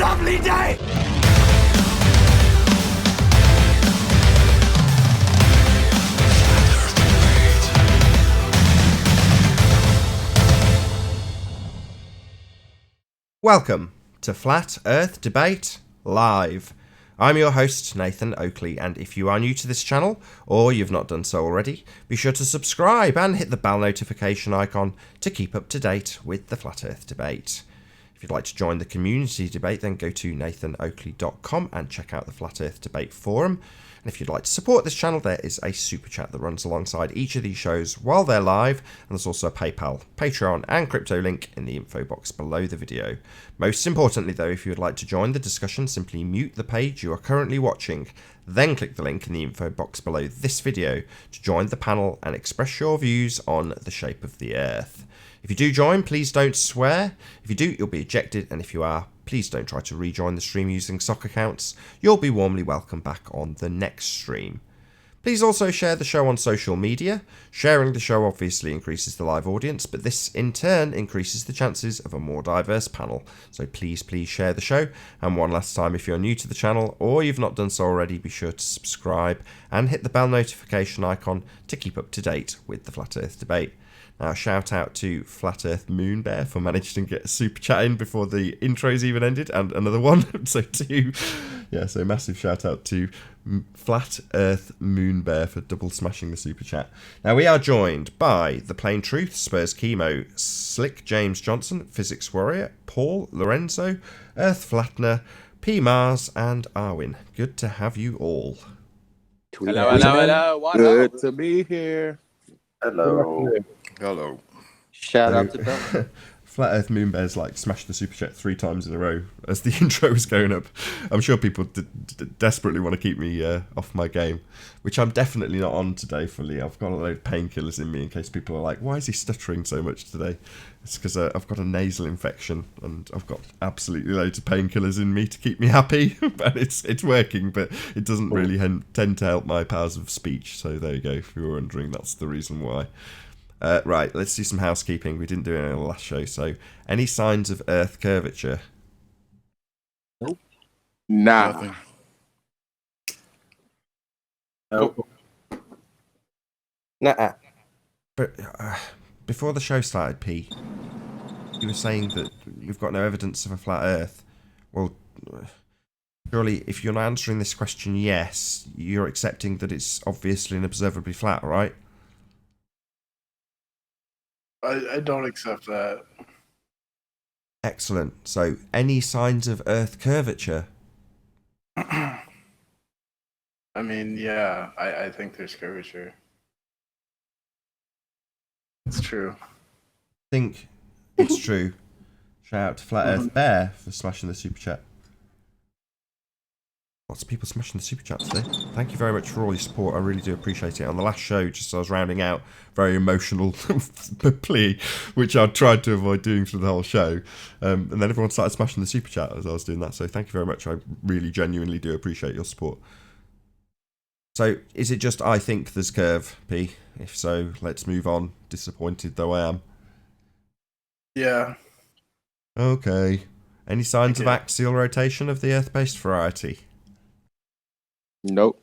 lovely day! Welcome to Flat Earth Debate Live. I'm your host, Nathan Oakley, and if you are new to this channel, or you've not done so already, be sure to subscribe and hit the bell notification icon to keep up to date with the Flat Earth Debate. If you'd like to join the community debate, then go to nathanoakley.com and check out the Flat Earth Debate forum. And if you'd like to support this channel, there is a super chat that runs alongside each of these shows while they're live, and there's also a PayPal, Patreon, and crypto link in the info box below the video. Most importantly, though, if you would like to join the discussion, simply mute the page you are currently watching, then click the link in the info box below this video to join the panel and express your views on the shape of the Earth. If you do join, please don't swear. If you do, you'll be ejected, and if you are, please don't try to rejoin the stream using sock accounts. You'll be warmly welcomed back on the next stream. Please also share the show on social media. Sharing the show obviously increases the live audience, but this in turn increases the chances of a more diverse panel. So please share the show. And one last time, if you're new to the channel or you've not done so already, be sure to subscribe and hit the bell notification icon to keep up to date with the Flat Earth Debate. Now, shout out to Flat Earth Moonbear for managing to get a super chat in before the intros even ended, and another one. So massive shout out to Flat Earth Moonbear for double smashing the super chat. Now, we are joined by The Plain Truth, Spurs Chemo, Slick James Johnson, Physics Warrior, Paul Lorenzo, Earth Flattener, P Mars, and Arwin. Good to have you all. Hello. What Good up? to be here. Hello. Shout out to Bill. Flat Earth Moonbear's like smashed the super chat 3 times in a row as the intro was going up. I'm sure people desperately want to keep me off my game, which I'm definitely not on today fully. I've got a load of painkillers in me in case people are like, why is he stuttering so much today? It's because I've got a nasal infection and I've got absolutely loads of painkillers in me to keep me happy. And it's working, but it doesn't really tend to help my powers of speech. So there you go. If you were wondering, that's the reason why. Right, let's do some housekeeping. We didn't do it in the last show. So, any signs of Earth curvature? Nah. Nothing. Nope. Nuh-uh. But before the show started, P, you were saying that we've got no evidence of a flat Earth. Well, surely if you're not answering this question yes, you're accepting that it's obviously and observably flat, right? I don't accept that. Excellent. So, any signs of Earth curvature? I mean, yeah, I think there's curvature. It's true. Think it's true. Shout out to Flat Earth Bear for smashing the super chat. Lots of people smashing the super chat today. Thank you very much for all your support. I really do appreciate it. On the last show, just as I was rounding out, very emotional plea, which I tried to avoid doing through the whole show. And then everyone started smashing the super chat as I was doing that. So thank you very much. I really genuinely do appreciate your support. So is it just I think there's curve, P? If so, let's move on. Disappointed though I am. Yeah. Okay. Any signs of axial rotation of the Earth-based variety? Nope.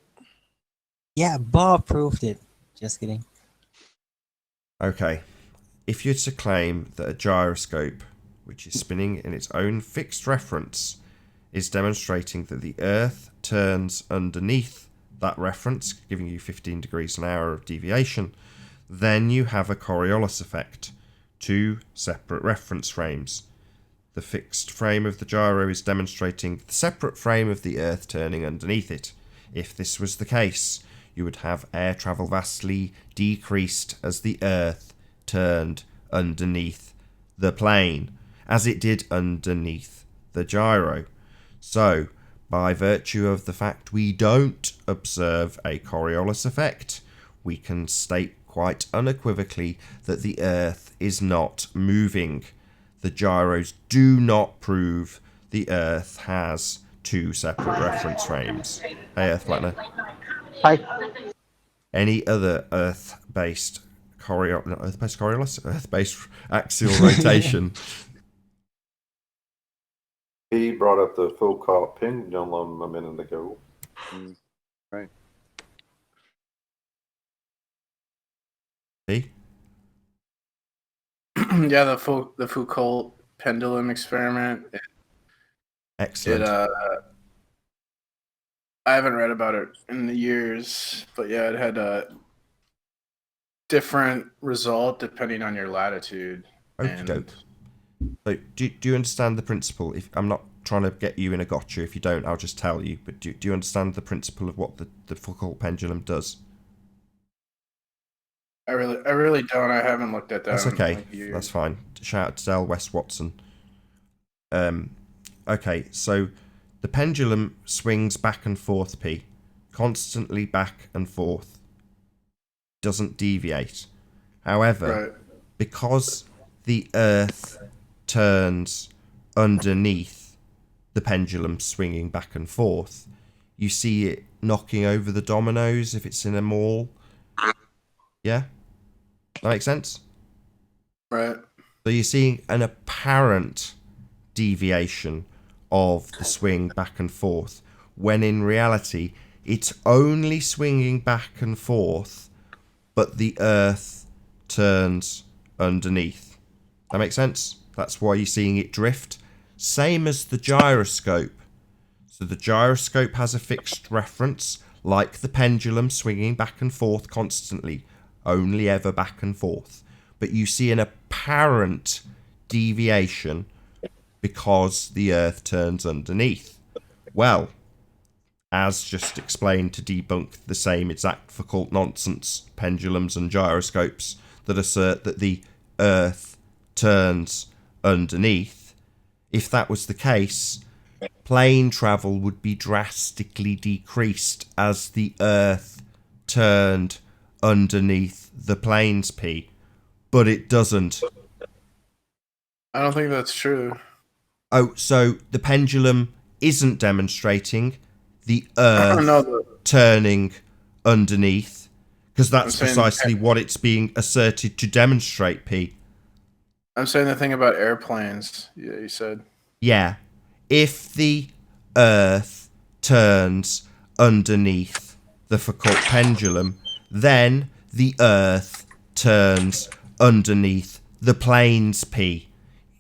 Yeah, Bob proved it. Just kidding. Okay. If you're to claim that a gyroscope, which is spinning in its own fixed reference, is demonstrating that the Earth turns underneath that reference, giving you 15 degrees an hour of deviation, then you have a Coriolis effect. 2 separate reference frames. The fixed frame of the gyro is demonstrating the separate frame of the Earth turning underneath it. If this was the case, you would have air travel vastly decreased as the Earth turned underneath the plane, as it did underneath the gyro. So, by virtue of the fact we don't observe a Coriolis effect, we can state quite unequivocally that the Earth is not moving. The gyros do not prove the Earth has 2 separate reference frames. Hey, Earth Flattener. Hi. Any other Earth-based Coriolis? Earth-based axial rotation He brought up the Foucault pendulum a minute ago. Right. P? Yeah, the Foucault pendulum experiment. Excellent. I haven't read about it in the years, but yeah, it had a different result depending on your latitude. Okie doke. So, do you understand the principle? If I'm not trying to get you in a gotcha, if you don't, I'll just tell you. But do you understand the principle of what the Foucault pendulum does? I really don't. I haven't looked at that. That's in, okay. like, years. That's fine. Shout out to Dale West Watson. Okay, so the pendulum swings back and forth, P. Constantly back and forth. Doesn't deviate. However, Right. because the Earth turns underneath the pendulum swinging back and forth, you see it knocking over the dominoes if it's in a mall. Yeah? That makes sense? Right. So you're seeing an apparent deviation of the swing back and forth, when in reality it's only swinging back and forth, but the Earth turns underneath. That makes sense? That's why you're seeing it drift. Same as the gyroscope. So the gyroscope has a fixed reference, like the pendulum swinging back and forth constantly, only ever back and forth. But you see an apparent deviation because the Earth turns underneath. Well, as just explained to debunk the same exact Foucault nonsense, pendulums and gyroscopes that assert that the Earth turns underneath, if that was the case, plane travel would be drastically decreased as the Earth turned underneath the planes, P. But it doesn't. I don't think that's true. Oh, so the pendulum isn't demonstrating the Earth No, turning underneath, because that's I'm saying- precisely what it's being asserted to demonstrate, P. I'm saying the thing about airplanes. Yeah, you said. Yeah. If the Earth turns underneath the Foucault pendulum, then the Earth turns underneath the planes, P.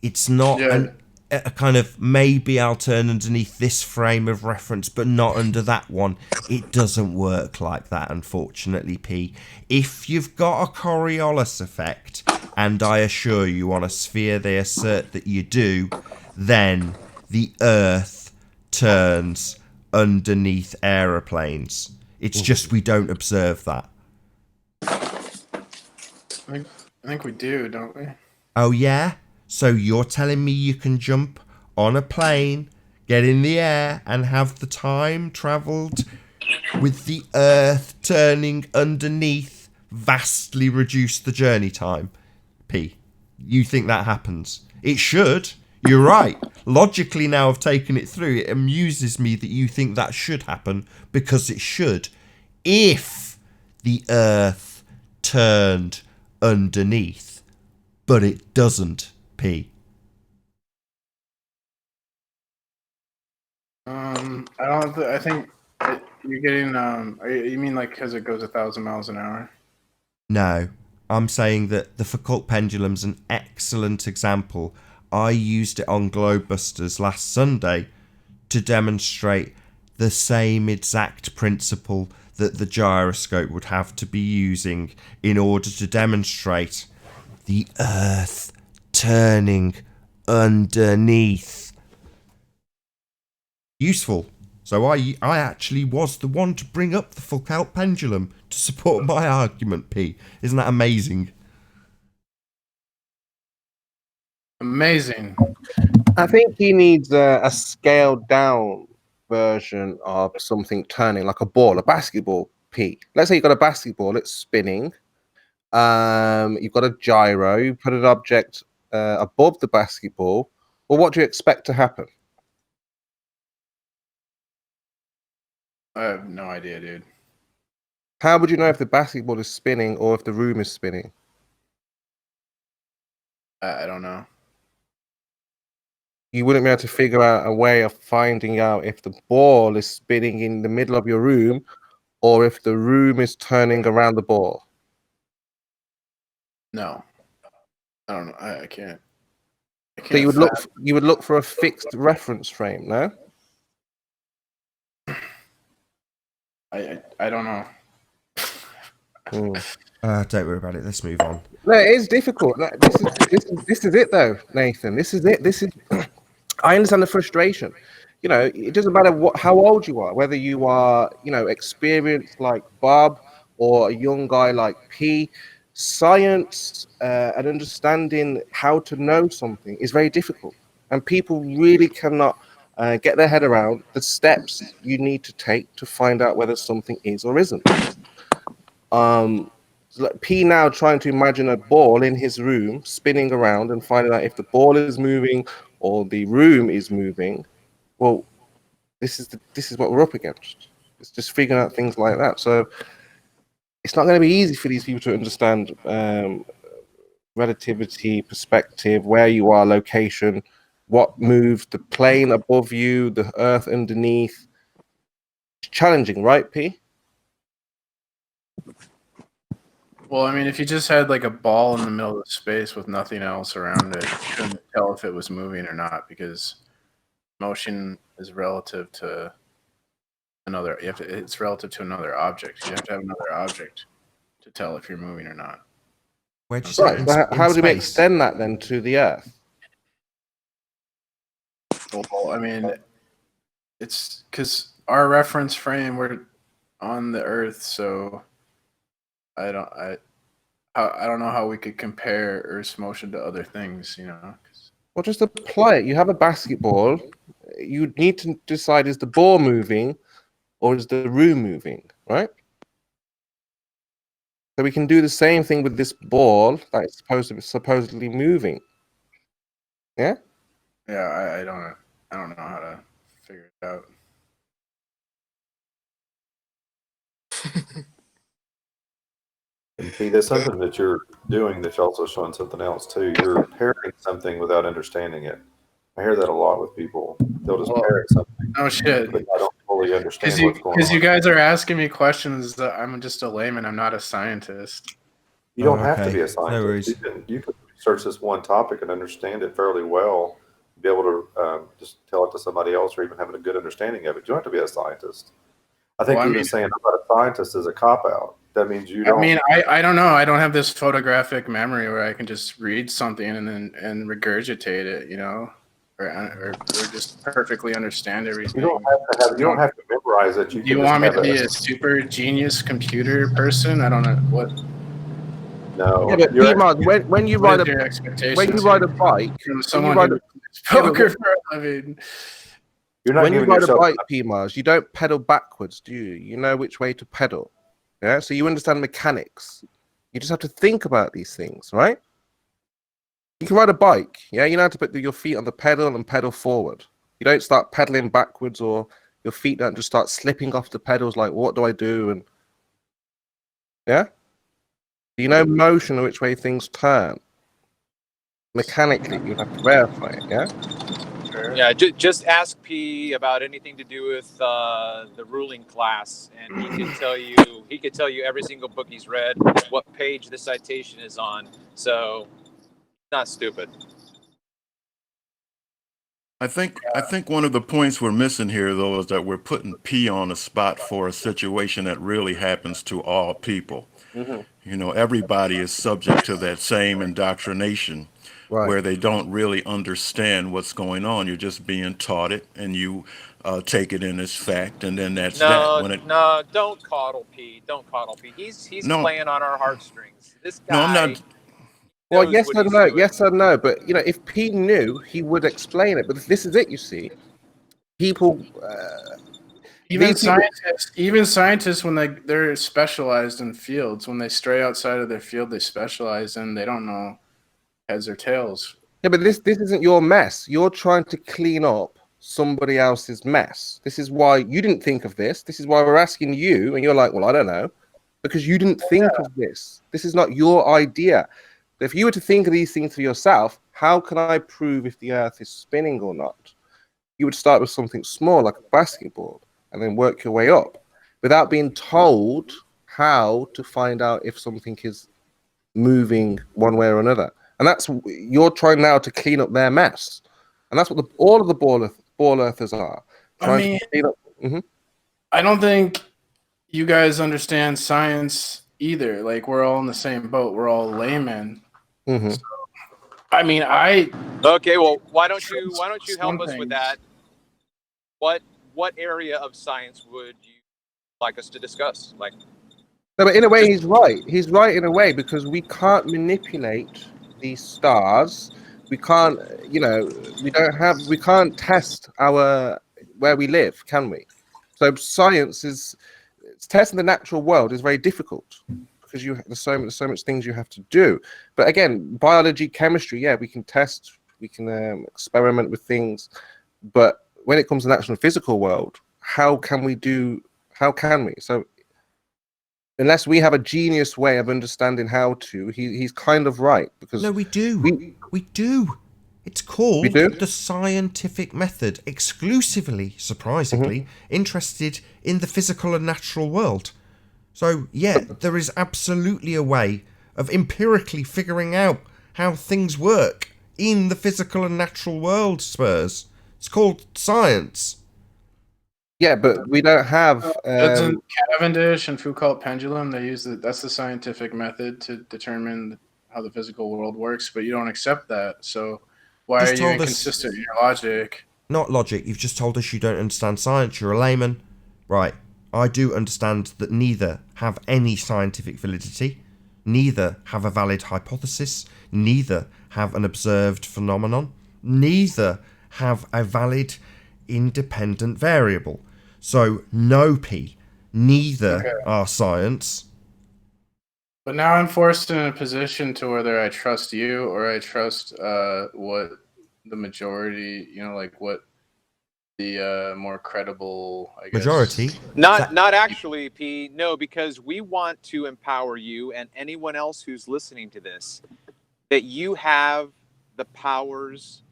It's not Yeah. a kind of maybe I'll turn underneath this frame of reference, but not under that one. It doesn't work like that, unfortunately, P. If you've got a Coriolis effect, and I assure you on a sphere they assert that you do, then the Earth turns underneath aeroplanes. It's just we don't observe that. I think we do, don't we? Oh yeah? So you're telling me you can jump on a plane, get in the air, and have the time travelled with the Earth turning underneath vastly reduce the journey time? P, you think that happens? It should. You're right. Logically, now I've taken it through, it amuses me that you think that should happen, because it should. If the Earth turned underneath, but it doesn't, P. I don't. I think you're getting. You mean like because it goes 1,000 miles an hour? No, I'm saying that the Foucault pendulum's an excellent example. I used it on Globebusters last Sunday to demonstrate the same exact principle that the gyroscope would have to be using in order to demonstrate the Earth turning underneath. Useful. So I actually was the one to bring up the Foucault pendulum to support my argument, P. Isn't that amazing? Amazing. I think he needs a scaled down version of something turning like a ball, a basketball. P. Let's say you've got a basketball, it's spinning. You've got a gyro, you put an object above the basketball. Well, what do you expect to happen? I have no idea, dude. How would you know if the basketball is spinning or if the room is spinning? I don't know. you wouldn't be able to figure out a way of finding out if the ball is spinning in the middle of your room or if the room is turning around the ball. No, I don't know. I can't. I So you can't would look for a fixed reference frame, no? I don't know. Don't worry about it. Let's move on. No, it is difficult. No, this is it though, Nathan. This is it. This is. I understand the frustration. You know, it doesn't matter how old you are, whether you are, experienced like Bob or a young guy like P. Science and understanding how to know something is very difficult, and people really cannot get their head around the steps you need to take to find out whether something is or isn't. So like P now trying to imagine a ball in his room spinning around and finding out if the ball is moving or the room is moving. Well, this is what we're up against. It's just figuring out things like that. So it's not going to be easy for these people to understand relativity, perspective, where you are, location, what moves, the plane above you, the earth underneath. It's challenging, right, P? Well, I mean, if you just had like a ball in the middle of space with nothing else around it, you couldn't tell if it was moving or not because motion is relative to another. It's relative to another object. You have to have another object to tell if you're moving or not. Where'd you say Right. in, So in how do we space? extend that then to the earth? Well, I mean, it's because our reference frame, we're on the Earth, so I don't know how we could compare Earth's motion to other things, you know. Well, just apply it. You have a basketball. You need to decide, is the ball moving or is the room moving, right? So we can do the same thing with this ball that is supposedly moving. Yeah? Yeah, I don't know how to figure it out. And P, there's something that you're doing that's also showing something else too. You're parroting something without understanding it. I hear that a lot with people. They'll just parrot something, Oh shit! but I don't fully understand what's going Because on. you guys are asking me questions that I'm just a layman. I'm not a scientist. You don't Oh, have to okay. be a No scientist. worries. You can research this one topic and understand it fairly well, be able to just tell it to somebody else, or even having a good understanding of it. You don't have to be a scientist. I think Well, I even mean- saying I'm not a scientist is a cop out. That means you don't. I mean, I don't know. I don't have this photographic memory where I can just read something and regurgitate it, you know, or just perfectly understand everything. You don't have to memorize it. Do you want me to be a super genius computer person? I don't know what. No. Yeah, but You're P-Mars, when you What ride is your a expectations bike, from when someone you ride who a, plays poker for a living? you're not when you giving ride a yourself. bike, P-Mars, you don't pedal backwards, do you? You know which way to pedal. Yeah, so you understand mechanics. You just have to think about these things, right? You can ride a bike, yeah? You know how to put your feet on the pedal and pedal forward. You don't start pedaling backwards, or your feet don't just start slipping off the pedals like, what do I do? And yeah? You know motion and which way things turn. Mechanically, you have to verify it, yeah? Yeah, just ask P about anything to do with the ruling class, and he could tell you. He could tell you every single book he's read, what page the citation is on. So, not stupid. I think one of the points we're missing here, though, is that we're putting P on the spot for a situation that really happens to all people. Mm-hmm. You know, everybody is subject to that same indoctrination, Right. where they don't really understand what's going on. You're just being taught it, and you take it in as fact, and then that's that. No, don't coddle P. Don't coddle P. He's No. playing on our heartstrings. This guy. No, I'm not. Well, knows yes what and he's no, doing. yes and no. But if P knew, he would explain it. But this is it. You see, people. Even These people- scientists, when they're specialized in fields, when they stray outside of their field, they specialize in. They don't know heads or tails. Yeah, but this isn't your mess. You're trying to clean up somebody else's mess. This is why you didn't think of this. This is why we're asking you, and you're like, well, I don't know, because you didn't think of this. This is not your idea. If you were to think of these things for yourself, how can I prove if the Earth is spinning or not? You would start with something small, like a basketball, and then work your way up without being told how to find out if something is moving one way or another. And that's, you're trying now to clean up their mess. And that's what all of the ball earthers are. Trying to clean up. Mhm. I don't think you guys understand science either. Like, we're all in the same boat. We're all laymen. Mhm. So, I mean, Okay, well, why don't you help Some us with things. that? What area of science would you like us to discuss? Like, No, but in a way, he's right. He's right in a way, because we can't manipulate these stars. We can't, we can't test where we live, can we? So science is testing the natural world is very difficult because there's so much things you have to do. But again, biology, chemistry, yeah, we can test, we can experiment with things. But when it comes to the actual physical world, how can we? So unless we have a genius way of understanding how to, he's kind of right, because No, we do. We do. It's we called do. the scientific method, exclusively, surprisingly, interested in the physical and natural world. So, yeah, there is absolutely a way of empirically figuring out how things work in the physical and natural world, Spurs. It's called science. Yeah, but we don't have. Doesn't Cavendish and Foucault pendulum, they use that's the scientific method to determine how the physical world works, but you don't accept that. So why Just are you told us- inconsistent in your logic? Not logic, you've just told us you don't understand science, you're a layman. Right, I do understand that neither have any scientific validity, neither have a valid hypothesis, neither have an observed phenomenon, neither have a valid independent variable. So, no P, neither are science. But now I'm forced in a position to whether I trust you or I trust what the majority, like what the more credible, I guess. Majority. not actually, P. No, because we want to empower you and anyone else who's listening to this, that you have the powers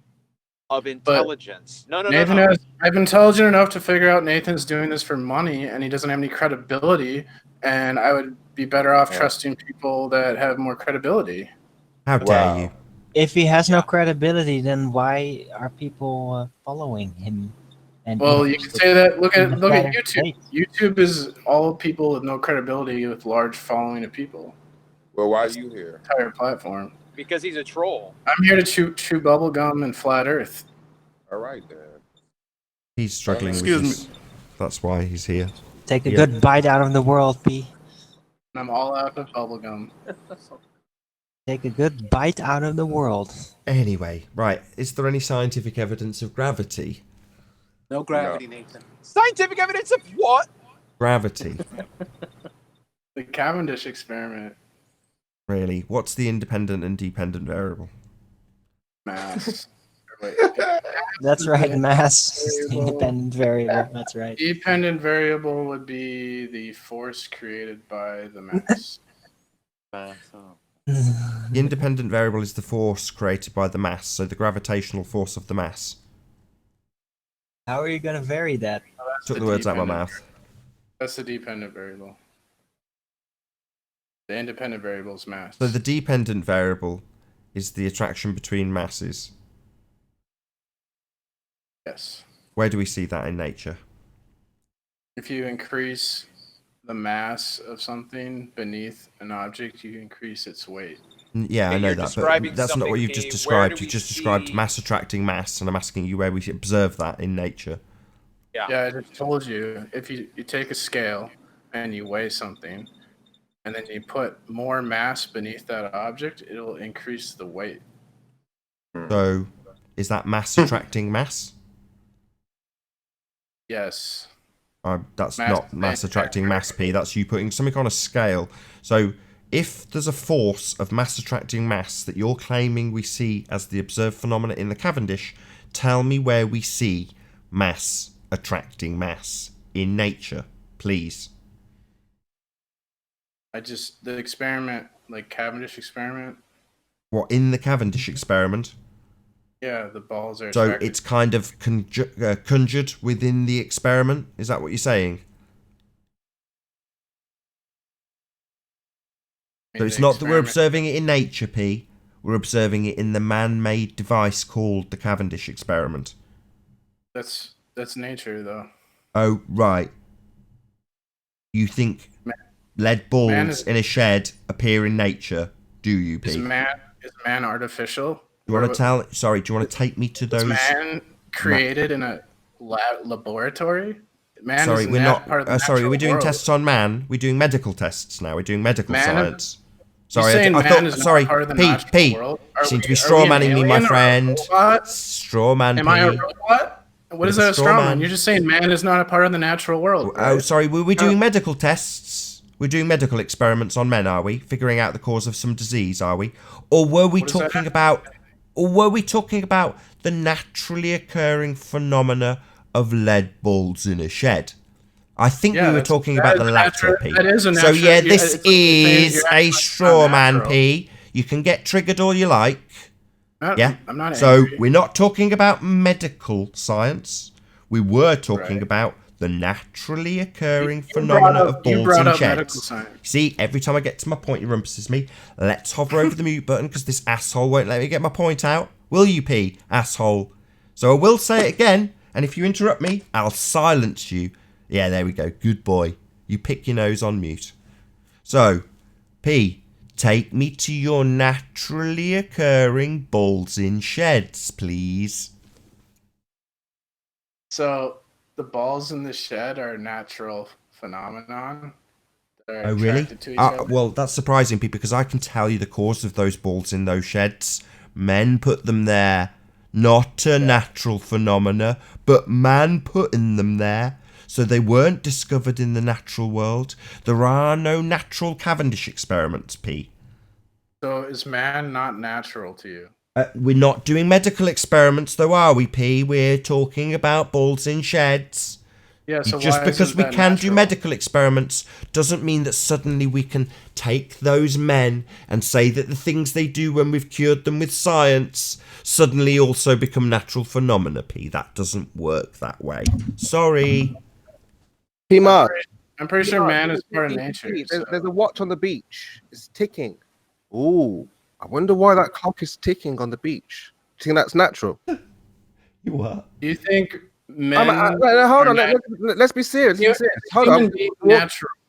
of intelligence. No. I'm intelligent enough to figure out Nathan's doing this for money and he doesn't have any credibility, and I would be better off trusting people that have more credibility. How dare you? If he has no credibility, then why are people following him? And Well, you can say that. Look in at the flatter YouTube. state? YouTube is all people with no credibility with large following of people. Well, why are you here? Entire platform. Because he's a troll. I'm here to chew bubble gum and flat Earth. All right, then. He's struggling with Excuse this. That's why he's here. Take a Yeah. good bite out of the world, P. And I'm all out of bubble gum. Take a good bite out of the world. Anyway, right, is there any scientific evidence of gravity? No gravity, Nathan. Scientific evidence of what? Gravity. The Cavendish experiment. Really? What's the independent and dependent variable? Mass. Wait, That's right, mass is the independent variable. That's right. dependent variable would be the force created by the mass. The independent variable is the force created by the mass, so the gravitational force of the mass. How are you gonna vary that? Took the words out of my mouth. That's the dependent variable. The independent variable is mass. So the dependent variable is the attraction between masses. Yes. Where do we see that in nature? If you increase the mass of something beneath an object, you increase its weight. Yeah, I know you're that, describing but that's not what something, you've P. just Where described. do You've we just described see- mass attracting mass, and I'm asking you where we observe that in nature. Yeah, I just told you, if you take a scale and you weigh something, and then you put more mass beneath that object, it'll increase the weight. So, is that mass attracting mass? Yes. That's Mass not mass attracting mass, P. That's you putting something on a scale. So, if there's a force of mass attracting mass that you're claiming we see as the observed phenomena in the Cavendish, tell me where we see mass attracting mass in nature, please. The experiment, like Cavendish experiment, What, in the Cavendish experiment? Yeah, the balls are So attracted. it's kind of conjured within the experiment? Is that what you're saying? So it's not that we're observing it in nature, P. We're observing it in the man-made device called the Cavendish experiment. That's nature, though. Oh, right. You think lead balls in a shed appear in nature, do you, P? Is man artificial? Do you want to tell? Sorry, do you want to take me to those? Is man created in a laboratory? Man sorry, is we're not. part of the sorry, we're doing world. tests on man. We're doing medical tests now. We're doing medical science. Sorry, I thought. Sorry, P. You seem to be straw manning me, my friend. Straw man. Am I a robot? What is a straw man? You're just saying man is not a part of the natural world. Right? Oh, sorry. We're doing medical tests. We're doing medical experiments on men, are we? Figuring out the cause of some disease, are we? Or were we talking about? Or were we talking about the naturally occurring phenomena of lead balls in a shed? I think we were talking about the latter, P. So yeah, this is a straw man, P. You can get triggered all you like. Yeah. I'm not so angry. We're not talking about medical science. We were talking about the naturally occurring phenomena of balls in sheds. See, every time I get to my point, he rumpusses me. Let's hover over the mute button because this asshole won't let me get my point out. Will you, P, asshole? So I will say it again, and if you interrupt me, I'll silence you. Yeah, there we go. Good boy. You pick your nose on mute. So, P, take me to your naturally occurring balls in sheds, please. So, the balls in the shed are a natural phenomenon. Oh, really? Well, that's surprising, P, because I can tell you the cause of those balls in those sheds. Men put them there. Not a natural phenomena, but man putting them there. So they weren't discovered in the natural world. There are no natural Cavendish experiments, P. So is man not natural to you? We're not doing medical experiments, though, are we, P? We're talking about balls in sheds. Yeah, so just because we can do medical experiments doesn't mean that suddenly we can take those men and say that the things they do when we've cured them with science suddenly also become natural phenomena, P. That doesn't work that way. Sorry. P-Mark. I'm pretty sure man is part of nature. There's a watch on the beach. It's ticking. Ooh, I wonder why that clock is ticking on the beach. Do you think that's natural? You what? Do you think men... hold on, let's be serious. Hold on.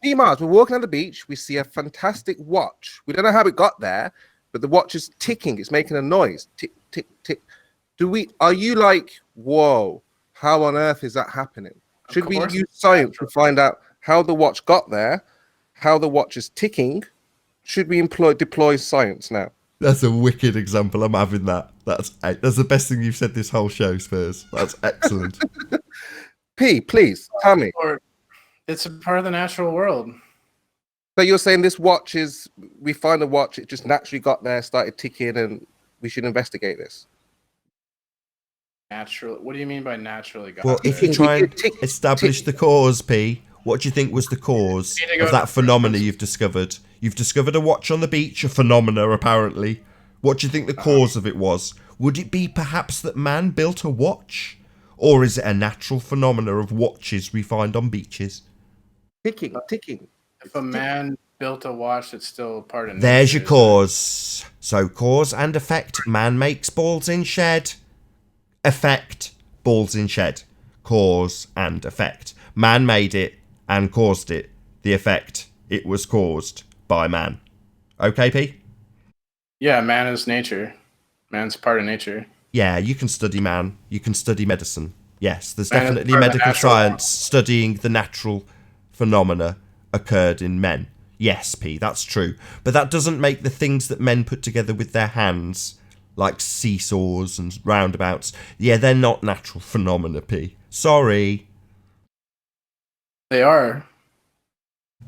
P-Mars, we're walking on the beach. We see a fantastic watch. We don't know how it got there, but the watch is ticking. It's making a noise. Tick, tick, tick. Are you like, whoa, how on earth is that happening? Should we use science to find out how the watch got there, how the watch is ticking? Should we deploy science now? That's a wicked example. I'm having that. That's the best thing you've said this whole show, Spurs. That's excellent. P, please tell me. It's a part of the natural world. So you're saying this watch is? We find a watch. It just naturally got there, started ticking, and we should investigate this. Natural. What do you mean by naturally got Well, if you try and establish the cause, P, what do you think was the cause of that phenomena you've discovered? You've discovered a watch on the beach, a phenomena apparently. What do you think the cause of it was? Would it be perhaps that man built a watch? Or is it a natural phenomena of watches we find on beaches? Ticking, ticking. If a man built a watch, it's still part of nature. There's your cause. So cause and effect. Man makes balls in shed. Effect, balls in shed. Cause and effect. Man made it and caused it. The effect, it was caused by man. Okay, P? Yeah, man is nature. Man's part of nature. Yeah, you can study man. You can study medicine. Yes, there's definitely medical science studying the natural phenomena occurred in men. Yes, P, that's true. But that doesn't make the things that men put together with their hands, like seesaws and roundabouts, yeah, they're not natural phenomena, P. Sorry. They are.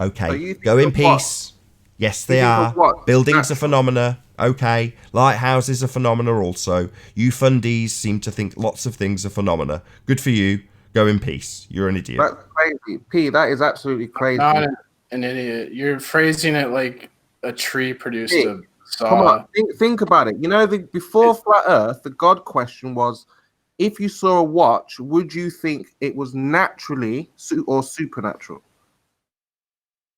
Okay, go in peace. Yes, they are. Buildings are phenomena. Okay. Lighthouses are phenomena also. You fundies seem to think lots of things are phenomena. Good for you. Go in peace. You're an idiot. That's crazy. P, that is absolutely crazy. Not an idiot. You're phrasing it like a tree produced a saw. Come on, think about it. You know, before flat Earth, the God question was, if you saw a watch, would you think it was naturally or supernatural?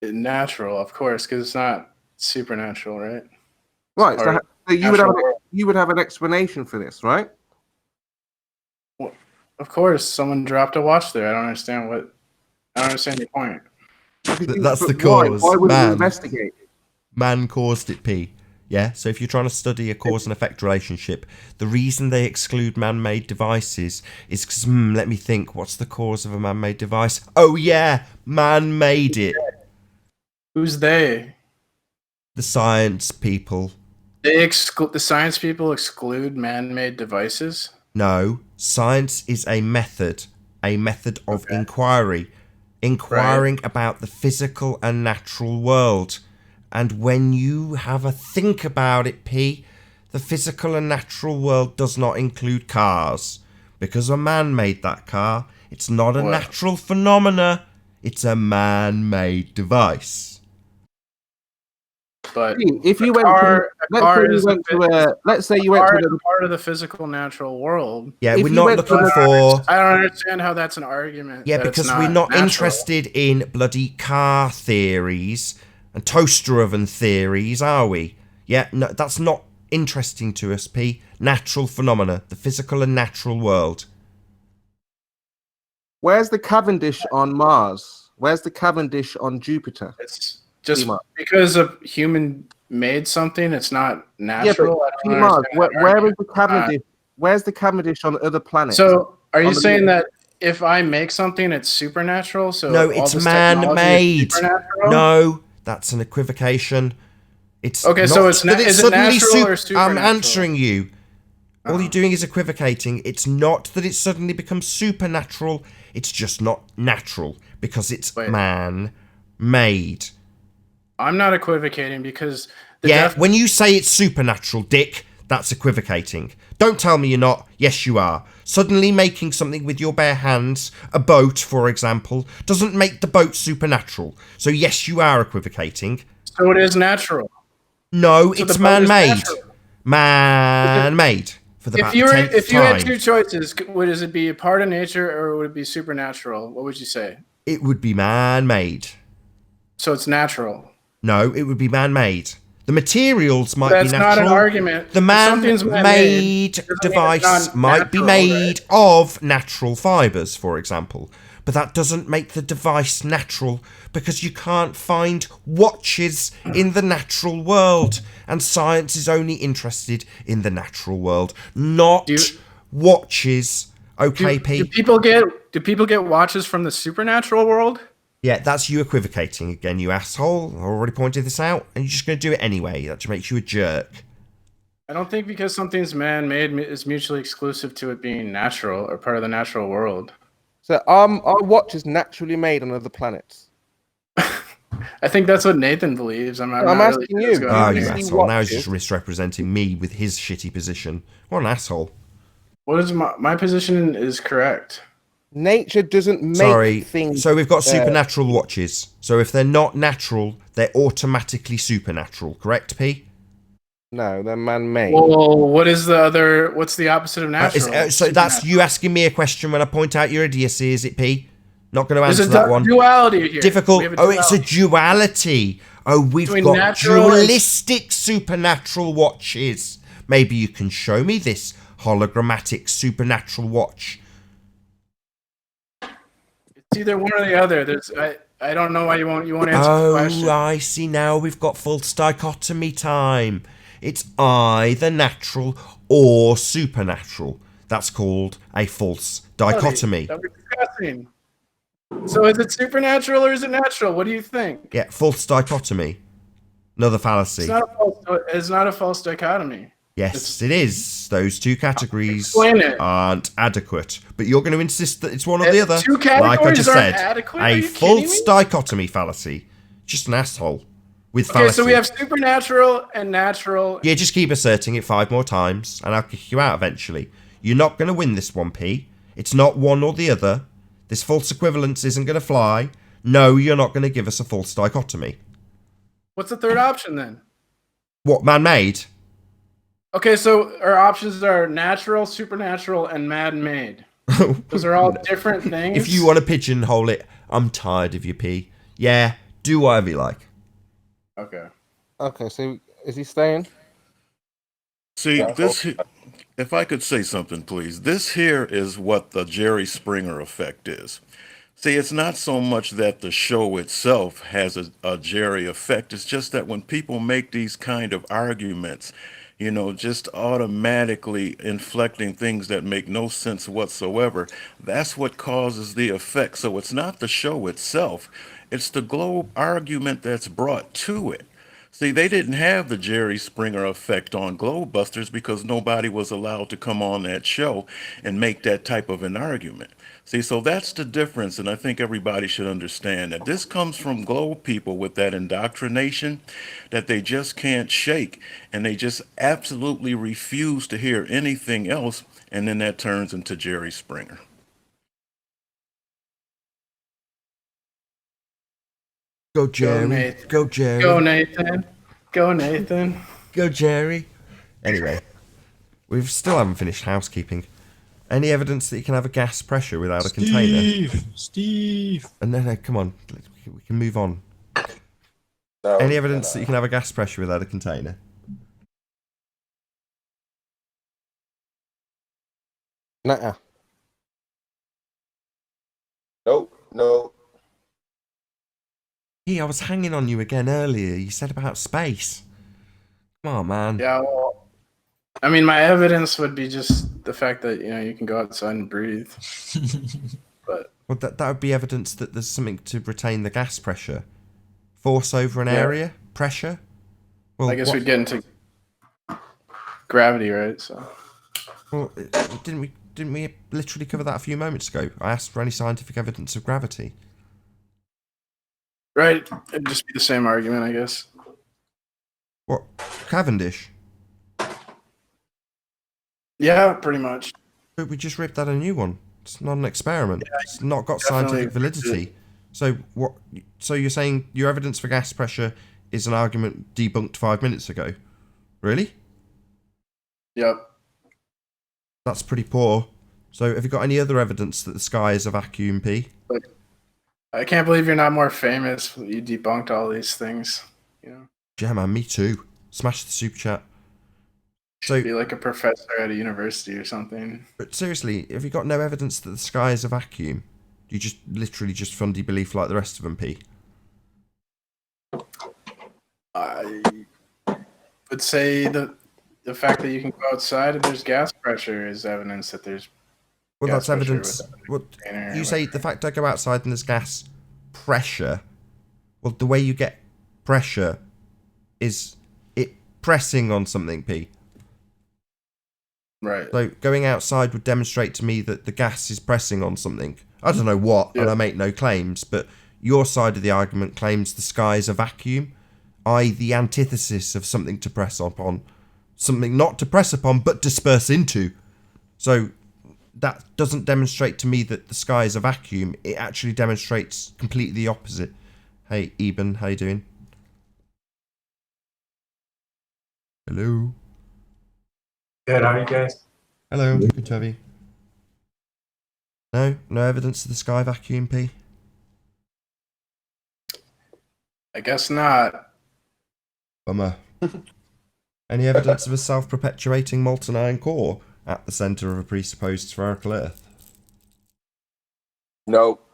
Natural, of course, because it's not supernatural, right? Right. part of So you would have an explanation for this, right? Well, of course, someone dropped a watch there. I don't understand the point. That's the But cause. Why would you Man. investigate? Man caused it, P. Yeah, so if you're trying to study a cause and effect relationship, the reason they exclude man-made devices is because, let me think, what's the cause of a man-made device? Oh yeah, man made it. Who's they? The science people. The science people exclude man-made devices? No, science is a method of inquiry, inquiring about the physical and natural world. And when you have a think about it, P, the physical and natural world does not include cars. Because a man made that car, it's not a natural phenomena, it's a man-made device. But if you let's say you went to part of the physical natural world. Yeah, we're not looking for. I don't understand how that's an argument. Yeah, because we're not interested in bloody car theories and toaster oven theories, are we? Yeah, no, that's not interesting to us, P. Natural phenomena, the physical and natural world. Where's the Cavendish on Mars? Where's the Cavendish on Jupiter? It's just because a human made something, it's not natural. Yeah, Mars, where is the Cavendish? Where's the Cavendish on other planets? So, are you saying that if I make something, it's supernatural? So no, it's man-made. No, that's an equivocation. It's okay. So is it natural or supernatural? I'm answering you. All you're doing is equivocating. It's not that it suddenly becomes supernatural. It's just not natural because it's man-made. I'm not equivocating because when you say it's supernatural, Dick, that's equivocating. Don't tell me you're not. Yes, you are. Suddenly making something with your bare hands, a boat, for example, doesn't make the boat supernatural. So yes, you are equivocating. So it is natural. No, so it's man-made. Man-made. For the if you had two choices, would it be a part of nature or would it be supernatural? What would you say? It would be man-made. So it's natural. No, it would be man-made. The materials might be natural. That's not an argument. The man-made device might be made of natural fibers, for example. But that doesn't make the device natural because you can't find watches in the natural world. And science is only interested in the natural world, not watches. Okay, Pete? Do people get watches from the supernatural world? Yeah, that's you equivocating again, you asshole. I already pointed this out, and you're just going to do it anyway. That just makes you a jerk. I don't think because something's man-made is mutually exclusive to it being natural or part of the natural world. So are watches naturally made on other planets? I think that's what Nathan believes. I'm asking you. Oh, you asshole. Now he's just misrepresenting me with his shitty position. What an asshole. What is my position is correct. Nature doesn't make things. So we've got supernatural watches. So if they're not natural, they're automatically supernatural. Correct, P? No, they're man-made. Well, what's the opposite of natural? So that's you asking me a question when I point out your idiocy, is it, P? Not going to answer that one. There's a duality here. Difficult. It's a duality. Oh, we've got dualistic supernatural watches. Maybe you can show me this hologrammatic supernatural watch. It's either one or the other. I don't know why you won't answer the question. Oh, I see. Now we've got false dichotomy time. It's either natural or supernatural. That's called a false dichotomy. That we're discussing. So is it supernatural or is it natural? What do you think? Yeah, false dichotomy. Another fallacy. It's not a false dichotomy. Yes, it is. Those two categories aren't adequate. But you're going to insist that it's one or the other. Two categories like I just said, adequate? a false dichotomy fallacy. Just an asshole with fallacy. Okay, so we have supernatural and natural. Yeah, just keep asserting it 5 more times, and I'll kick you out eventually. You're not going to win this one, P. It's not one or the other. This false equivalence isn't going to fly. No, you're not going to give us a false dichotomy. What's the third option then? What, man-made? Okay, so our options are natural, supernatural, and man-made. Those are all different things. If you want to pigeonhole it, I'm tired of your P. Yeah, do whatever you like. Okay. Okay, so is he staying? See, if I could say something, please. This here is what the Jerry Springer effect is. See, it's not so much that the show itself has a Jerry effect. It's just that when people make these kind of arguments, just automatically inflecting things that make no sense whatsoever, that's what causes the effect. So it's not the show itself, it's the globe argument that's brought to it. See, they didn't have the Jerry Springer effect on Globebusters because nobody was allowed to come on that show and make that type of an argument. See, so that's the difference, and I think everybody should understand that this comes from Globe people with that indoctrination that they just can't shake, and they just absolutely refuse to hear anything else, and then that turns into Jerry Springer. Go Jerry. Nathan. Go Jerry. Go Nathan. Go Nathan. Go Jerry. Anyway, we still haven't finished housekeeping. Any evidence that you can have a gas pressure without a container? Steve. No, come on. We can move on. No, Any evidence that you can have a gas pressure without a container? Nuh-uh. Nope. Hey, I was hanging on you again earlier. You said about space. Come on, man. Yeah, well, I mean, my evidence would be just the fact that, you can go outside and breathe. But Well, that would be evidence that there's something to retain the gas pressure. Force over an area? Pressure? Well, I guess we'd get into gravity, right? So. Well, didn't we literally cover that a few moments ago? I asked for any scientific evidence of gravity. Right. It'd just be the same argument, I guess. What? Cavendish? Yeah, pretty much. But we just ripped out a new one. It's not an experiment. Yeah, it's not got definitely scientific validity. So what? So you're saying your evidence for gas pressure is an argument debunked 5 minutes ago? Really? Yep. That's pretty poor. So have you got any other evidence that the sky is a vacuum, P? I can't believe you're not more famous. You debunked all these things. Yeah, man, me too. Smash the super chat. So be like a professor at a university or something. But seriously, have you got no evidence that the sky is a vacuum? Do you just literally just fundy belief like the rest of them, P? I would say the fact that you can go outside and there's gas pressure is evidence that there's. Well, gas that's evidence. What container you or say? The fact I go outside and there's gas pressure. Well, the way you get pressure is it pressing on something, P. Right. So going outside would demonstrate to me that the gas is pressing on something. I don't know what, and I make no claims, but your side of the argument claims the sky is a vacuum, i.e. the antithesis of something to press upon. Something not to press upon, but disperse into. So that doesn't demonstrate to me that the sky is a vacuum. It actually demonstrates completely the opposite. Hey, Eben, how you doing? Hello. Good, how are you guys? Hello, good to have you. No evidence of the sky vacuum, P? I guess not. Bummer. Any evidence of a self-perpetuating molten iron core at the centre of a presupposed spherical Earth? Nope.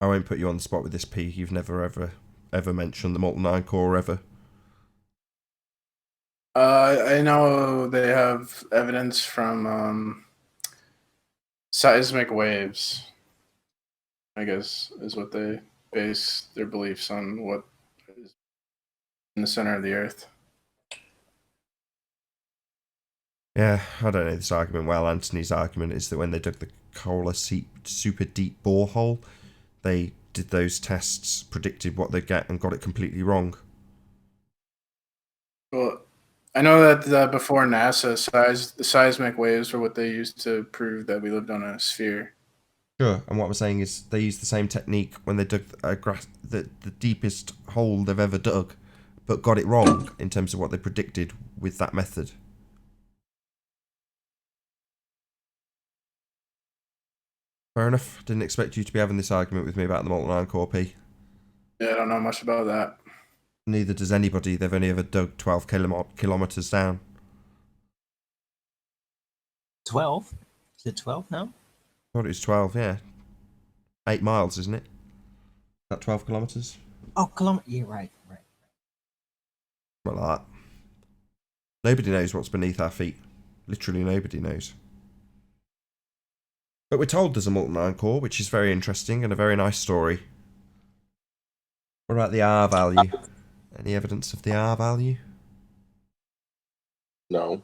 I won't put you on the spot with this, P. You've never ever mentioned the molten iron core ever. I know they have evidence from seismic waves, I guess, is what they base their beliefs on, what is in the center of the Earth. Yeah, I don't know this argument well. Anthony's argument is that when they dug the Kohler super deep borehole, they did those tests, predicted what they'd get, and got it completely wrong. Well, I know that before NASA, the seismic waves were what they used to prove that we lived on a sphere. Sure, and what I'm saying is they used the same technique when they dug the deepest hole they've ever dug, but got it wrong in terms of what they predicted with that method. Fair enough. Didn't expect you to be having this argument with me about the molten iron core, P. Yeah, I don't know much about that. Neither does anybody. They've only ever dug 12 kilometers down. 12? Is it 12 now? I thought it was 12, yeah. 8 miles, isn't it? Is that 12 kilometers? Oh, kilometer. Yeah, right. Something like that. Nobody knows what's beneath our feet. Literally nobody knows. But we're told there's a molten iron core, which is very interesting and a very nice story. What about the R value? Any evidence of the R value? No.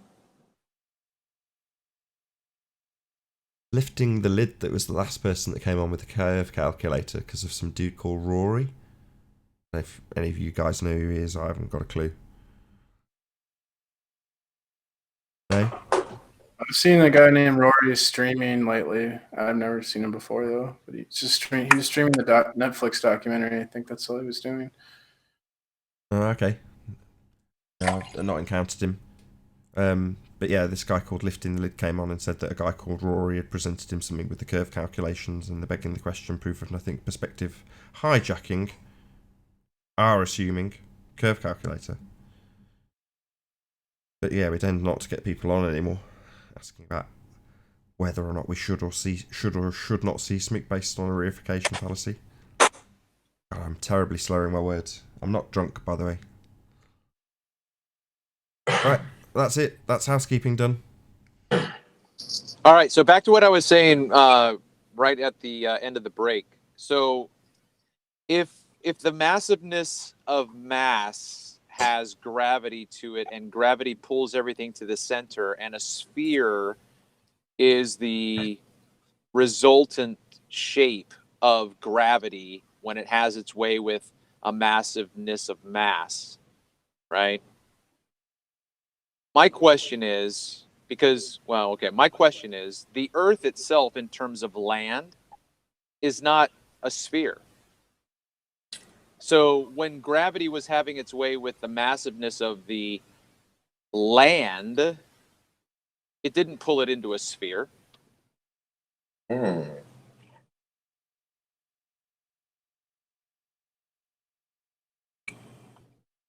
Lifting the lid, that was the last person that came on with the curve calculator because of some dude called Rory. If any of you guys know who he is, I haven't got a clue. No? I've seen a guy named Rory streaming lately. I've never seen him before though. But he was streaming the Netflix documentary. I think that's all he was doing. Oh, okay. No, I've not encountered him. But yeah, this guy called Lifting the Lid came on and said that a guy called Rory had presented him something with the curve calculations and the begging the question, proof of nothing, perspective, hijacking, are assuming, curve calculator. But yeah, we tend not to get people on anymore asking about whether or not we should or should not see SMIC based on a reification fallacy. God, I'm terribly slurring my words. I'm not drunk, by the way. Right, that's it. That's housekeeping done. All right, so back to what I was saying right at the end of the break. So if the massiveness of mass has gravity to it and gravity pulls everything to the center and a sphere is the resultant shape of gravity when it has its way with a massiveness of mass, right? My question is, my question is, the Earth itself in terms of land is not a sphere. So when gravity was having its way with the massiveness of the land, it didn't pull it into a sphere.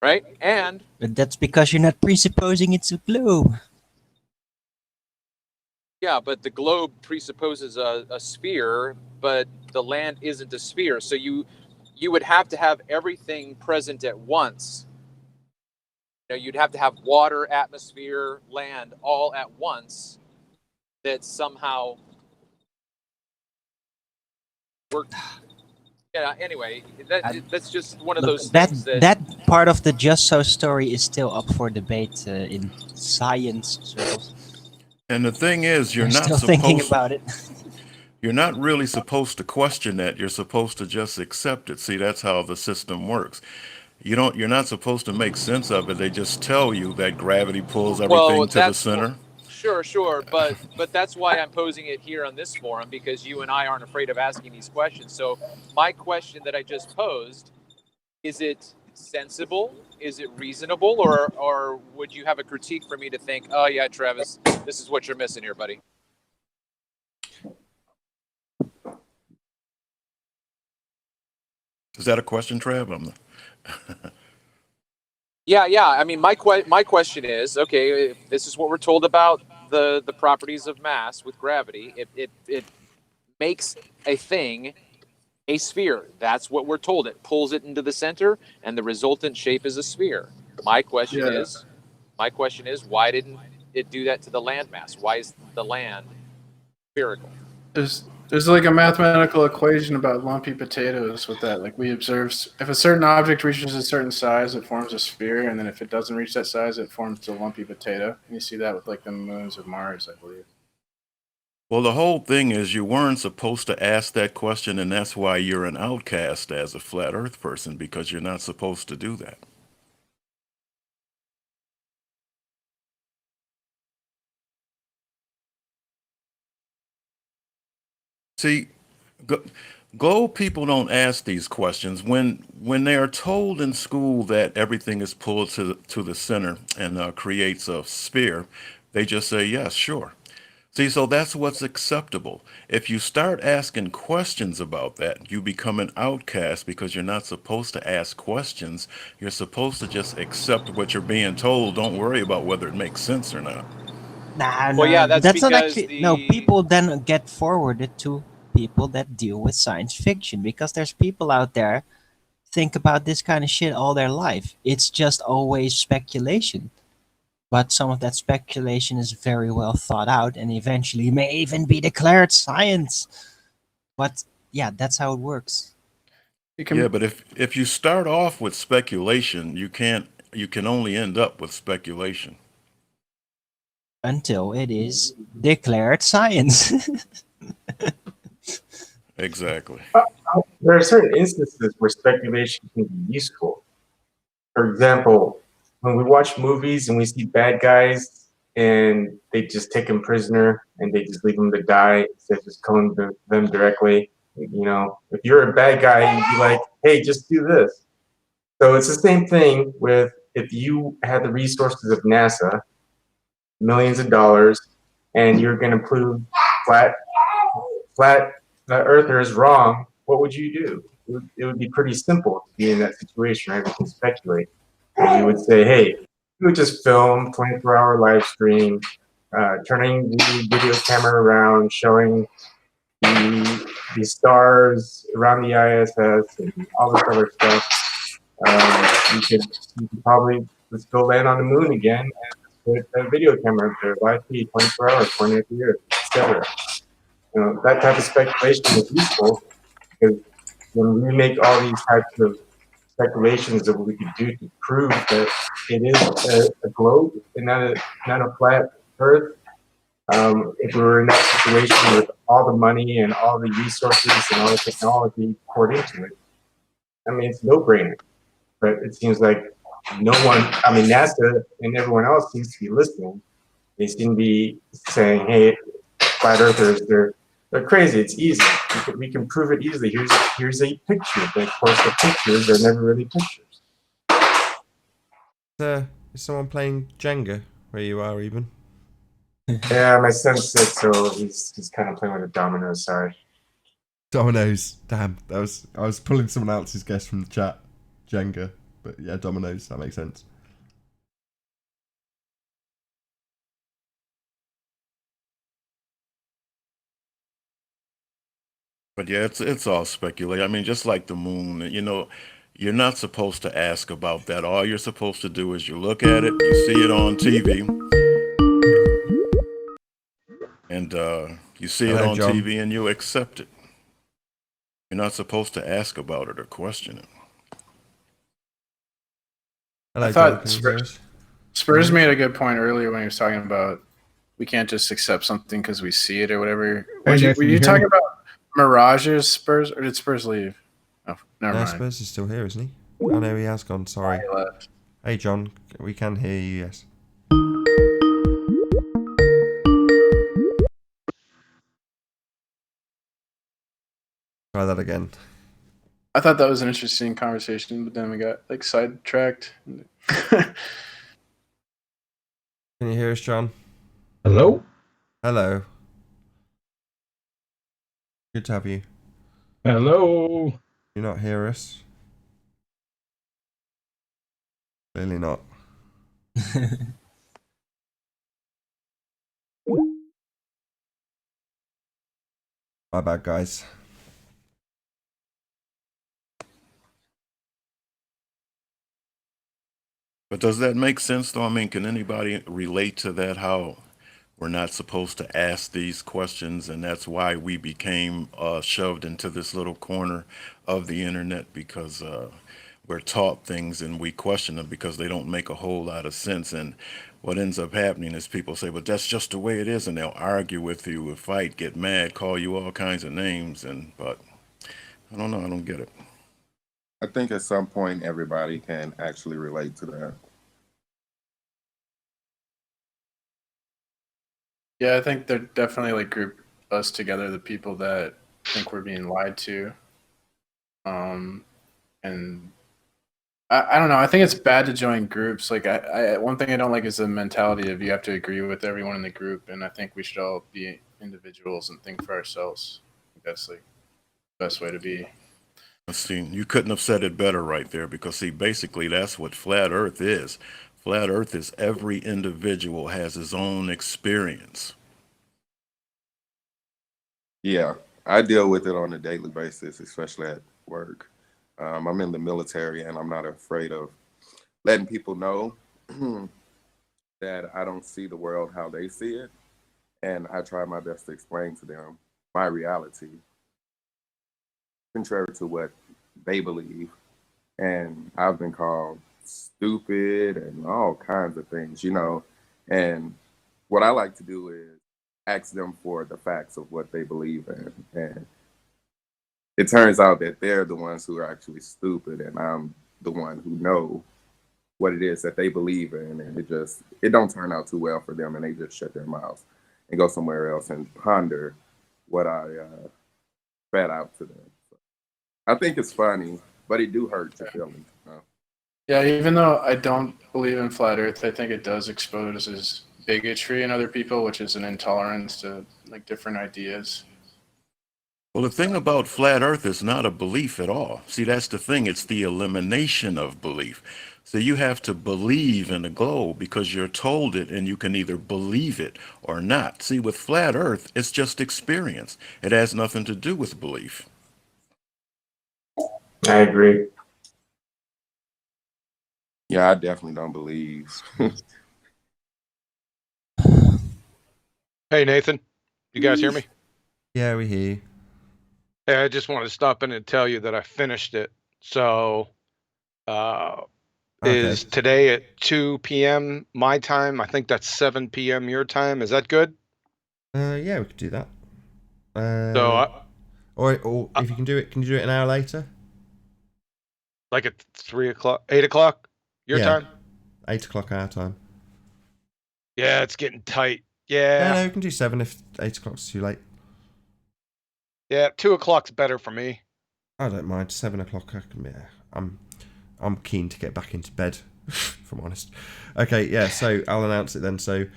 Right? And But that's because you're not presupposing it's a globe. yeah, but the globe presupposes a sphere, but the land isn't a sphere. So you would have to have everything present at once. You know, you'd have to have water, atmosphere, land all at once that somehow worked. Yeah, anyway, that's just one of those things that part of the Just So story is still up for debate in science circles. And the thing is, you're They're not still thinking supposed. about it. You're not really supposed to question that. You're supposed to just accept it. See, that's how the system works. You're not supposed to make sense of it. They just tell you that gravity pulls everything to the center. Sure, but that's why I'm posing it here on this forum, because you and I aren't afraid of asking these questions. So my question that I just posed, is it sensible? Is it reasonable? Or would you have a critique for me to think, oh yeah, Travis, this is what you're missing here, buddy? Is that a question, Trav? Yeah. I mean, my question is, okay, if this is what we're told about the properties of mass with gravity. It makes a thing a sphere. That's what we're told. It pulls it into the center, and the resultant shape is a sphere. My question is, why didn't it do that to the landmass? Why is the land spherical? There's like a mathematical equation about lumpy potatoes with that. Like we observe, if a certain object reaches a certain size, it forms a sphere, and then if it doesn't reach that size, it forms a lumpy potato. And you see that with like the moons of Mars, I believe. Well, the whole thing is you weren't supposed to ask that question, and that's why you're an outcast as a flat Earth person, because you're not supposed to do that. See, Gold people don't ask these questions when they are told in school that everything is pulled to the center and creates a sphere. They just say yes, sure. See, so that's what's acceptable. If you start asking questions about that, you become an outcast because you're not supposed to ask questions. You're supposed to just accept what you're being told. Don't worry about whether it makes sense or not. Nah, Well, yeah, no, that's that's not because actually. No, the people then get forwarded to people that deal with science fiction because there's people out there think about this kind of shit all their life. It's just always speculation. But some of that speculation is very well thought out and eventually may even be declared science. But yeah, that's how it works. You Yeah, can but if you start off with speculation, you can only end up with speculation. Until it is declared science. Exactly. There are certain instances where speculation can be useful. For example, when we watch movies and we see bad guys and they just take them prisoner and they just leave them to die instead of just killing them directly. You know, if you're a bad guy, you'd be like, hey, just do this. So it's the same thing with if you had the resources of NASA, millions of dollars, and you're going to prove flat flat earther is wrong, what would you do? It would be pretty simple to be in that situation, right? We can speculate. You would say, hey, you would just film 24-hour live stream, turning the video camera around, showing the stars around the ISS and all this other stuff. You could probably just go land on the moon again and put a video camera up there, live feed, 24 hours, pointing at the earth, etc. You know, that type of speculation is useful because when we make all these types of speculations of what we could do to prove that it is a globe and not a flat Earth, if we were in that situation with all the money and all the resources and all the technology poured into it, I mean, it's no brainer. But it seems like no one, I mean, NASA and everyone else seems to be listening. They seem to be saying, hey, flat earthers, they're crazy. It's easy. We can prove it easily. Here's a picture. But of course, the pictures are never really pictures. Is someone playing Jenga where you are, even? Yeah, my son's sick, so he's kind of playing with the dominoes. Sorry. Dominoes. Damn, I was pulling someone else's guess from the chat. Jenga, but yeah, dominoes. That makes sense. But yeah, it's all speculation. I mean, just like the moon, you're not supposed to ask about that. All you're supposed to do is you look at it, you see it on TV, and you see it Hello, on John. TV and you accept it. You're not supposed to ask about it or question it. Hello, I John. thought Can you hear us? Spurs made a good point earlier when he was talking about we can't just accept something because we see it or whatever. Were you talking about mirages, Spurs, or did Spurs leave? Oh, never No, mind. Spurs is still here, isn't he? Oh no, he has gone. Sorry. He left. Hey, John. We can hear you. Yes. Try that again. I thought that was an interesting conversation, but then we got like sidetracked. Can you hear us, John? Hello? Hello. Good to have you. Hello? You not hear us? Clearly not. My bad, guys. But does that make sense, though? I mean, can anybody relate to that? How we're not supposed to ask these questions, and that's why we became shoved into this little corner of the internet because we're taught things and we question them because they don't make a whole lot of sense. And what ends up happening is people say, "But that's just the way it is," and they'll argue with you, fight, get mad, call you all kinds of names. But I don't know. I don't get it. I think at some point everybody can actually relate to that. Yeah, I think they're definitely like group us together, the people that think we're being lied to. And I don't know. I think it's bad to join groups. Like one thing I don't like is the mentality of you have to agree with everyone in the group. And I think we should all be individuals and think for ourselves. I think that's like the best way to be. See, you couldn't have said it better right there, because see, basically that's what flat earth is. Flat earth is every individual has his own experience. Yeah, I deal with it on a daily basis, especially at work. I'm in the military, and I'm not afraid of letting people know that I don't see the world how they see it. And I try my best to explain to them my reality, contrary to what they believe. And I've been called stupid and all kinds of things, you know. And what I like to do is ask them for the facts of what they believe in. And it turns out that they're the ones who are actually stupid, and I'm the one who know what it is that they believe in. And it don't turn out too well for them, and they just shut their mouths and go somewhere else and ponder what I spat out to them. So I think it's funny, but it do hurt your feelings. Yeah, even though I don't believe in flat Earth, I think it does expose bigotry in other people, which is an intolerance to like different ideas. Well, the thing about flat earth is not a belief at all. See, that's the thing. It's the elimination of belief. So you have to believe in the globe because you're told it, and you can either believe it or not. See, with flat earth, it's just experience. It has nothing to do with belief. I agree. Yeah, I definitely don't believe. Hey, Nathan. You guys hear me? Yeah, we hear you. Hey, I just wanted to stop in and tell you that I finished it. So, is today at 2 p.m. my time? I think that's 7 p.m. your time. Is that good? Yeah, we could do that. Or if you can do it, can you do it an hour later? Like at 3 o'clock, 8 o'clock your time? 8 o'clock our time. Yeah, it's getting tight. Yeah. No, we can do 7 if 8 o'clock's too late. Yeah, 2 o'clock's better for me. I don't mind. 7 o'clock. I'm keen to get back into bed, if I'm honest. Okay, yeah. So I'll announce it then. So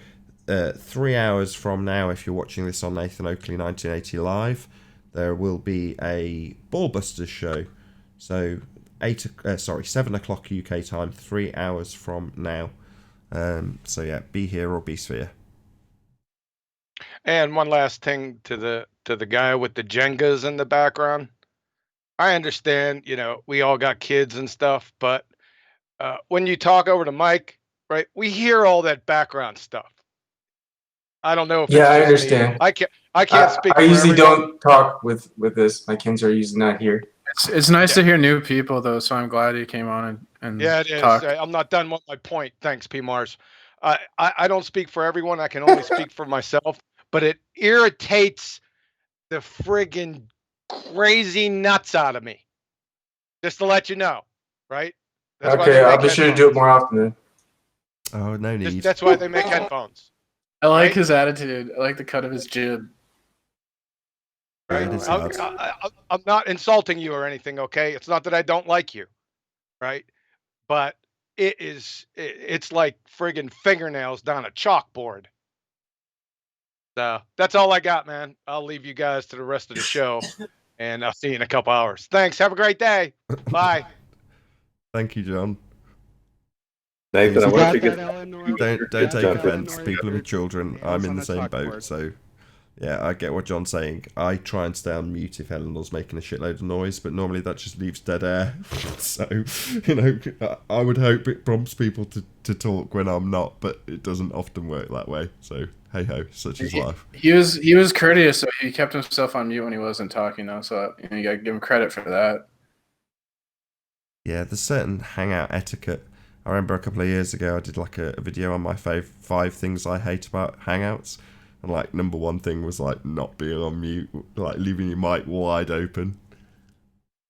3 hours from now, if you're watching this on Nathan Oakley 1980 live, there will be a Ballbusters show. So 7 o'clock UK time, 3 hours from now. So yeah, be here or be sphere. And one last thing to the guy with the Jengas in the background. I understand, we all got kids and stuff, but when you talk over the mic, right, we hear all that background stuff. I don't know if it's I just understand. me. I can't speak. I for usually everyone. don't talk with this. My kids are usually not here. It's nice to hear new people, though, so I'm glad you came on and Yeah, it is. talked. I'm not done with my point. Thanks, P. Mars. I don't speak for everyone. I can only speak for myself, but it irritates the friggin' crazy nuts out of me. Just to let you know, right? That's Okay, I'll be sure to do it more often then. Oh, no need. That's why they make headphones. I like his attitude. I like the cut of his jib. Right. I'm not insulting you or anything, okay? It's not that I don't like you, right? But it's like friggin' fingernails down a chalkboard. So that's all I got, man. I'll leave you guys to the rest of the show, and I'll see you in a couple hours. Thanks. Have a great day. Bye. Thank you, John. Nathan, I wonder if you don't take offense. People with children. I'm in the same boat, so yeah, I get what John's saying. I try and stay on mute if Eleanor's making a shitload of noise, but normally that just leaves dead air. So, I would hope it prompts people to talk when I'm not, but it doesn't often work that way. So, hey ho, such is life. He was courteous, so he kept himself on mute when he wasn't talking, though. So you gotta give him credit for that. Yeah, there's certain hangout etiquette. I remember a couple of years ago I did like a video on my 5 things I hate about hangouts. And like number 1 thing was like not being on mute, like leaving your mic wide open.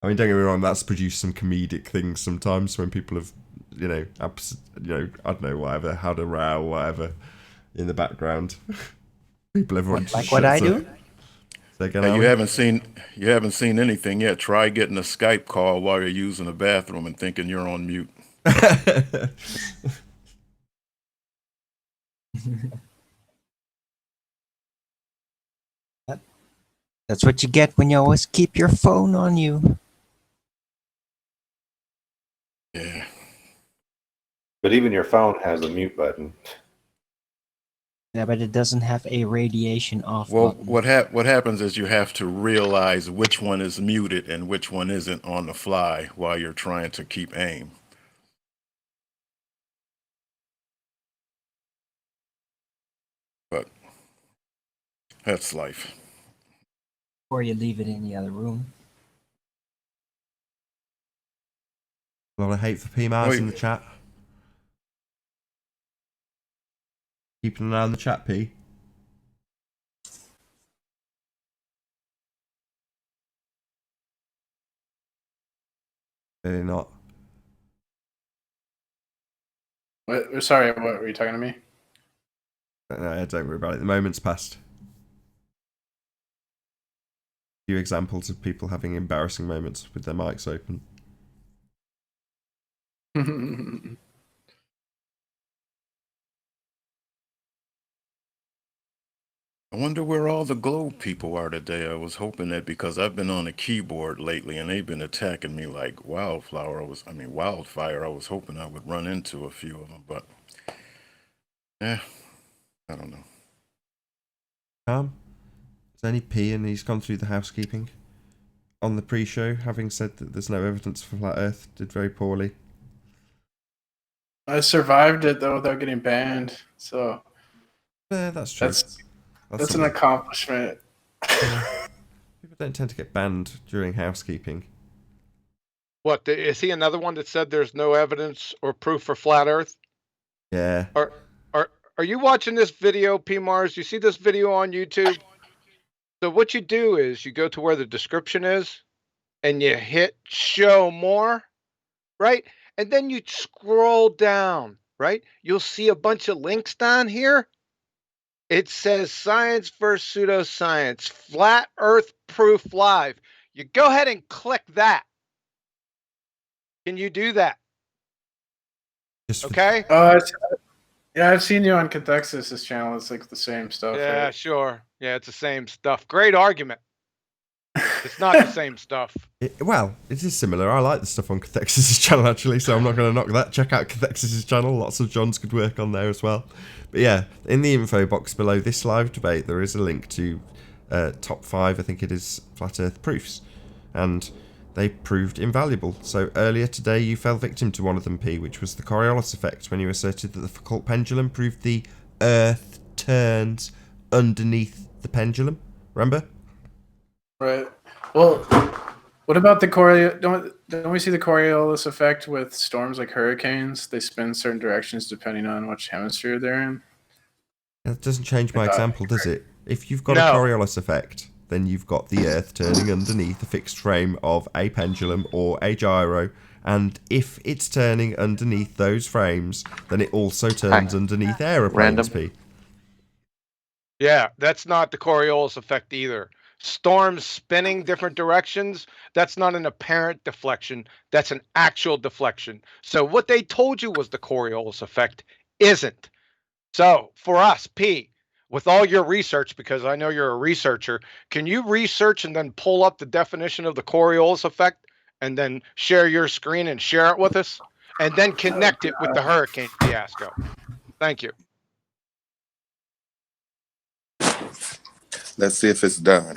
I mean, don't get me wrong, that's produced some comedic things sometimes when people have, I don't know, whatever, had a row, whatever, in the background. People, everyone like what I do? Hey, you haven't seen anything yet. Try getting a Skype call while you're using the bathroom and thinking you're on mute. That's what you get when you always keep your phone on you. Yeah. But even your phone has a mute button. Yeah, but it doesn't have a radiation off Well, button. what happens is you have to realize which one is muted and which one isn't on the fly while you're trying to keep aim. But that's life. Or you leave it in the other room. A lot of hate for PMARS in the chat. Keeping an eye on the chat, P. Clearly not. Sorry, what were you talking to me? No, don't worry about it. The moment's passed. A few examples of people having embarrassing moments with their mics open. I wonder where all the Globe people are today. I was hoping that because I've been on a keyboard lately and they've been attacking me like wildfire. I was hoping I would run into a few of them, but I don't know. Is there any P and he's gone through the housekeeping on the pre-show, having said that there's no evidence for flat Earth, did very poorly. I survived it though without getting banned, so yeah, that's true. That's an accomplishment. People don't tend to get banned during housekeeping. What, is he another one that said there's no evidence or proof for flat Earth? Yeah. Are you watching this video, PMARS? You see this video on YouTube? So what you do is you go to where the description is and you hit show more, right? And then you scroll down, right? You'll see a bunch of links down here. It says science versus pseudoscience, flat Earth proof live. You go ahead and click that. Can you do that? Okay. Yeah, I've seen you on Cathexis' channel. It's like the same stuff. Yeah, right? sure. Yeah, it's the same stuff. Great argument. It's not the same stuff. Well, it is similar. I like the stuff on Cathexis' channel, actually, so I'm not going to knock that. Check out Cathexis' channel. Lots of John's good work on there as well. But yeah, in the info box below this live debate, there is a link to top 5, I think it is, flat Earth proofs. And they proved invaluable. So earlier today, you fell victim to one of them, P, which was the Coriolis effect, when you asserted that the Foucault pendulum proved the Earth turns underneath the pendulum. Remember? Right. Well, what about the don't we see the Coriolis effect with storms like hurricanes? They spin certain directions depending on which hemisphere they're in. That doesn't change my example, does it? If you've got a Coriolis effect, then you've got the Earth turning underneath a fixed frame of a pendulum or a gyro, and if it's turning underneath those frames, then it also turns underneath aeroplanes, P. Yeah, that's not the Coriolis effect either. Storms spinning different directions, that's not an apparent deflection. That's an actual deflection. So what they told you was the Coriolis effect isn't. So for us, P, with all your research, because I know you're a researcher, can you research and then pull up the definition of the Coriolis effect and then share your screen and share it with us? And then connect it with the hurricane fiasco. Thank you. Let's see if it's done.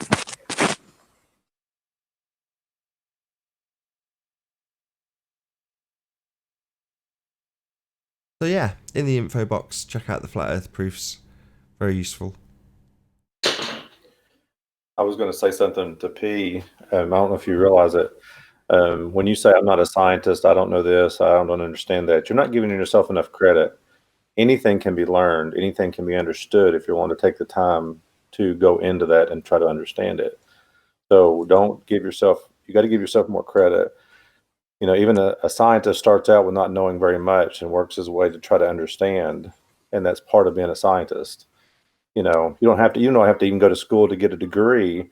So yeah, in the info box, check out the flat Earth proofs. Very useful. I was going to say something to P. I don't know if you realize it. When you say I'm not a scientist, I don't know this, I don't understand that, you're not giving yourself enough credit. Anything can be learned, anything can be understood if you're willing to take the time to go into that and try to understand it. So don't give yourself, you got to give yourself more credit. You know, even a scientist starts out with not knowing very much and works his way to try to understand. And that's part of being a scientist. You know, you don't have to even go to school to get a degree.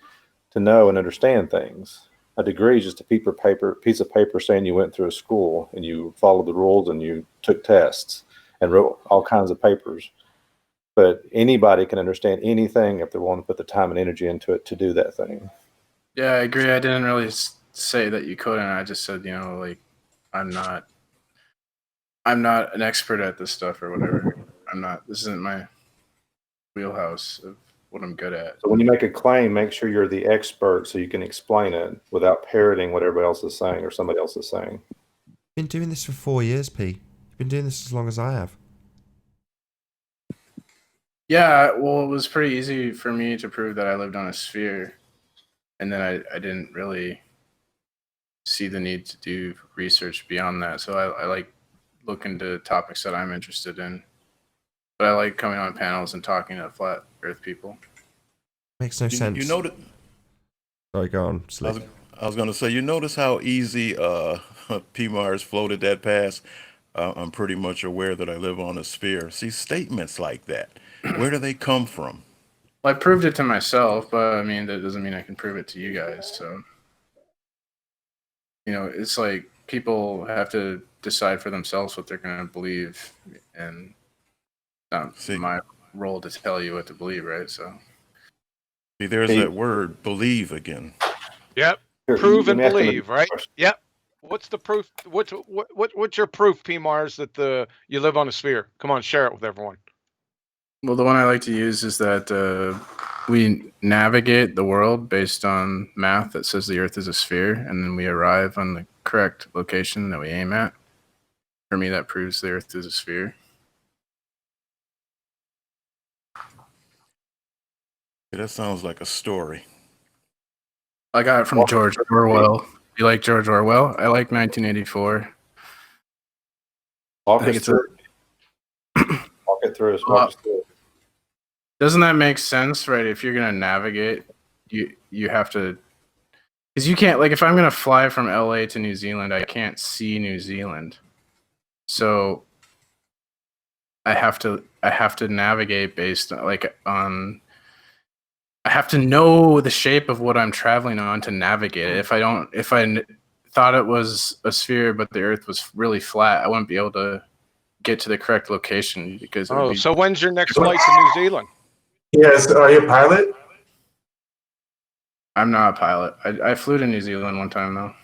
to know and understand things. A degree is just a piece of paper saying you went through a school and you followed the rules and you took tests and wrote all kinds of papers. But anybody can understand anything if they want to put the time and energy into it to do that thing. Yeah, I agree. I didn't really say that you couldn't. I just said, like, I'm not an expert at this stuff or whatever. This isn't my wheelhouse of what I'm good at. So when you make a claim, make sure you're the expert so you can explain it without parroting what everybody else is saying or somebody else is saying. Been doing this for 4 years, P. You've been doing this as long as I have. Yeah, well, it was pretty easy for me to prove that I lived on a sphere. And then I didn't really see the need to do research beyond that. So I like looking into topics that I'm interested in. But I like coming on panels and talking to flat Earth people. Makes no sense. You know that. Sorry, go on, Slit. I was going to say, you notice how easy P. Mars floated that past? I'm pretty much aware that I live on a sphere. See, statements like that, where do they come from? Well, I proved it to myself, but I mean, that doesn't mean I can prove it to you guys. So, it's like people have to decide for themselves what they're going to believe, and it's not my role to tell you what to believe, right? So, see, there's that word, believe again. Yep. Prove and believe, right? Yep. What's the proof? What's your proof, P. Mars, that you live on a sphere? Come on, share it with everyone. Well, the one I like to use is that we navigate the world based on math that says the Earth is a sphere, and then we arrive on the correct location that we aim at. For me, that proves the Earth is a sphere. Yeah, that sounds like a story. I got it from George Orwell. You like George Orwell? I like 1984. Walk it through us. Doesn't that make sense, right? If you're gonna navigate, you have to, because you can't, like, if I'm gonna fly from LA to New Zealand, I can't see New Zealand, so I have to navigate based on. I have to know the shape of what I'm traveling on to navigate it. If I thought it was a sphere but the Earth was really flat, I wouldn't be able to get to the correct location because. So when's your next flight to New Zealand? Yes, are you a pilot? I'm not a pilot. I flew to New Zealand one time though.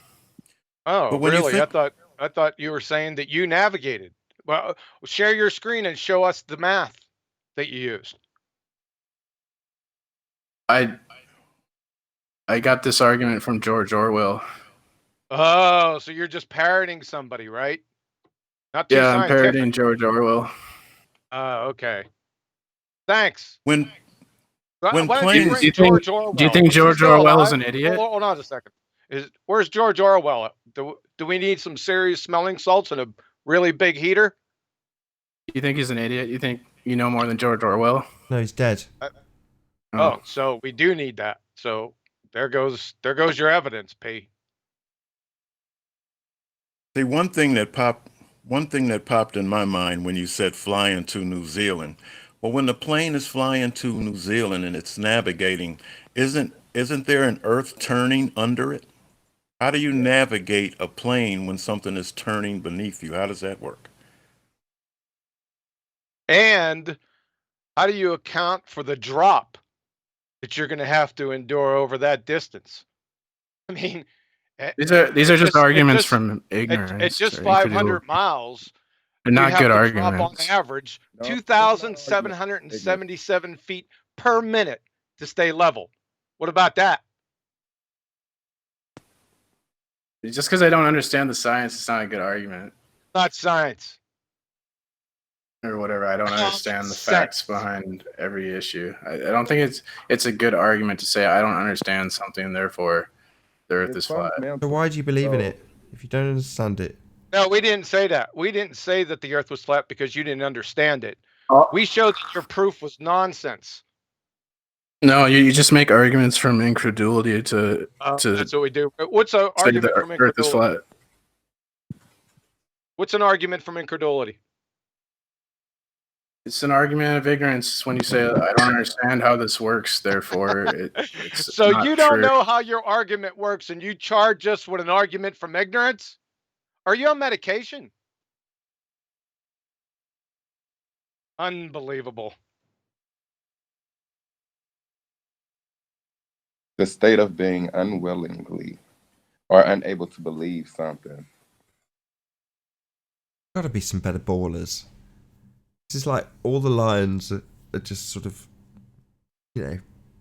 Oh, really? I thought you were saying that you navigated. Well, share your screen and show us the math that you used. I got this argument from George Orwell. Oh, so you're just parroting somebody, right? Not too I'm scientific. parroting George Orwell. Oh, okay. Thanks. When planes, do you think George Orwell is an idiot? Hold on a second. Where's George Orwell? Do we need some serious smelling salts and a really big heater? You think he's an idiot? You think you know more than George Orwell? No, he's dead. Oh, so we do need that. So there goes your evidence, P. See, one thing that popped in my mind when you said flying to New Zealand. Well, when the plane is flying to New Zealand and it's navigating, isn't there an Earth turning under it? How do you navigate a plane when something is turning beneath you? How does that work? And how do you account for the drop that you're going to have to endure over that distance? I mean, these are just arguments from ignorance. It's just 500 miles. They're not good arguments. Drop on average 2,777 feet per minute to stay level. What about that? Just because I don't understand the science, it's not a good argument. Not science. Or whatever. I don't understand the facts behind every issue. I don't think it's a good argument to say I don't understand something, therefore the Earth is flat. So why do you believe in it if you don't understand it? No, we didn't say that. We didn't say that the Earth was flat because you didn't understand it. We showed that your proof was nonsense. No, you just make arguments from incredulity to. That's what we do. What's an argument from incredulity? Earth is flat. What's an argument from incredulity? It's an argument of ignorance when you say, I don't understand how this works, therefore it's So not you don't true. know how your argument works and you charge us with an argument from ignorance? Are you on medication? Unbelievable. The state of being unwillingly or unable to believe something. Gotta be some better ballers. This is like all the lions are just sort of,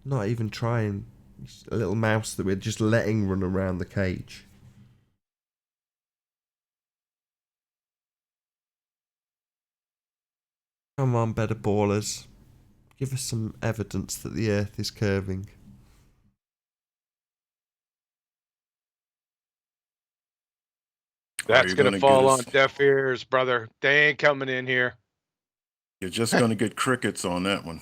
not even trying. Just a little mouse that we're just letting run around the cage. Come on, better ballers. Give us some evidence that the earth is curving. That's going to fall on deaf ears, brother. They ain't coming in here. You're just going to get crickets on that one.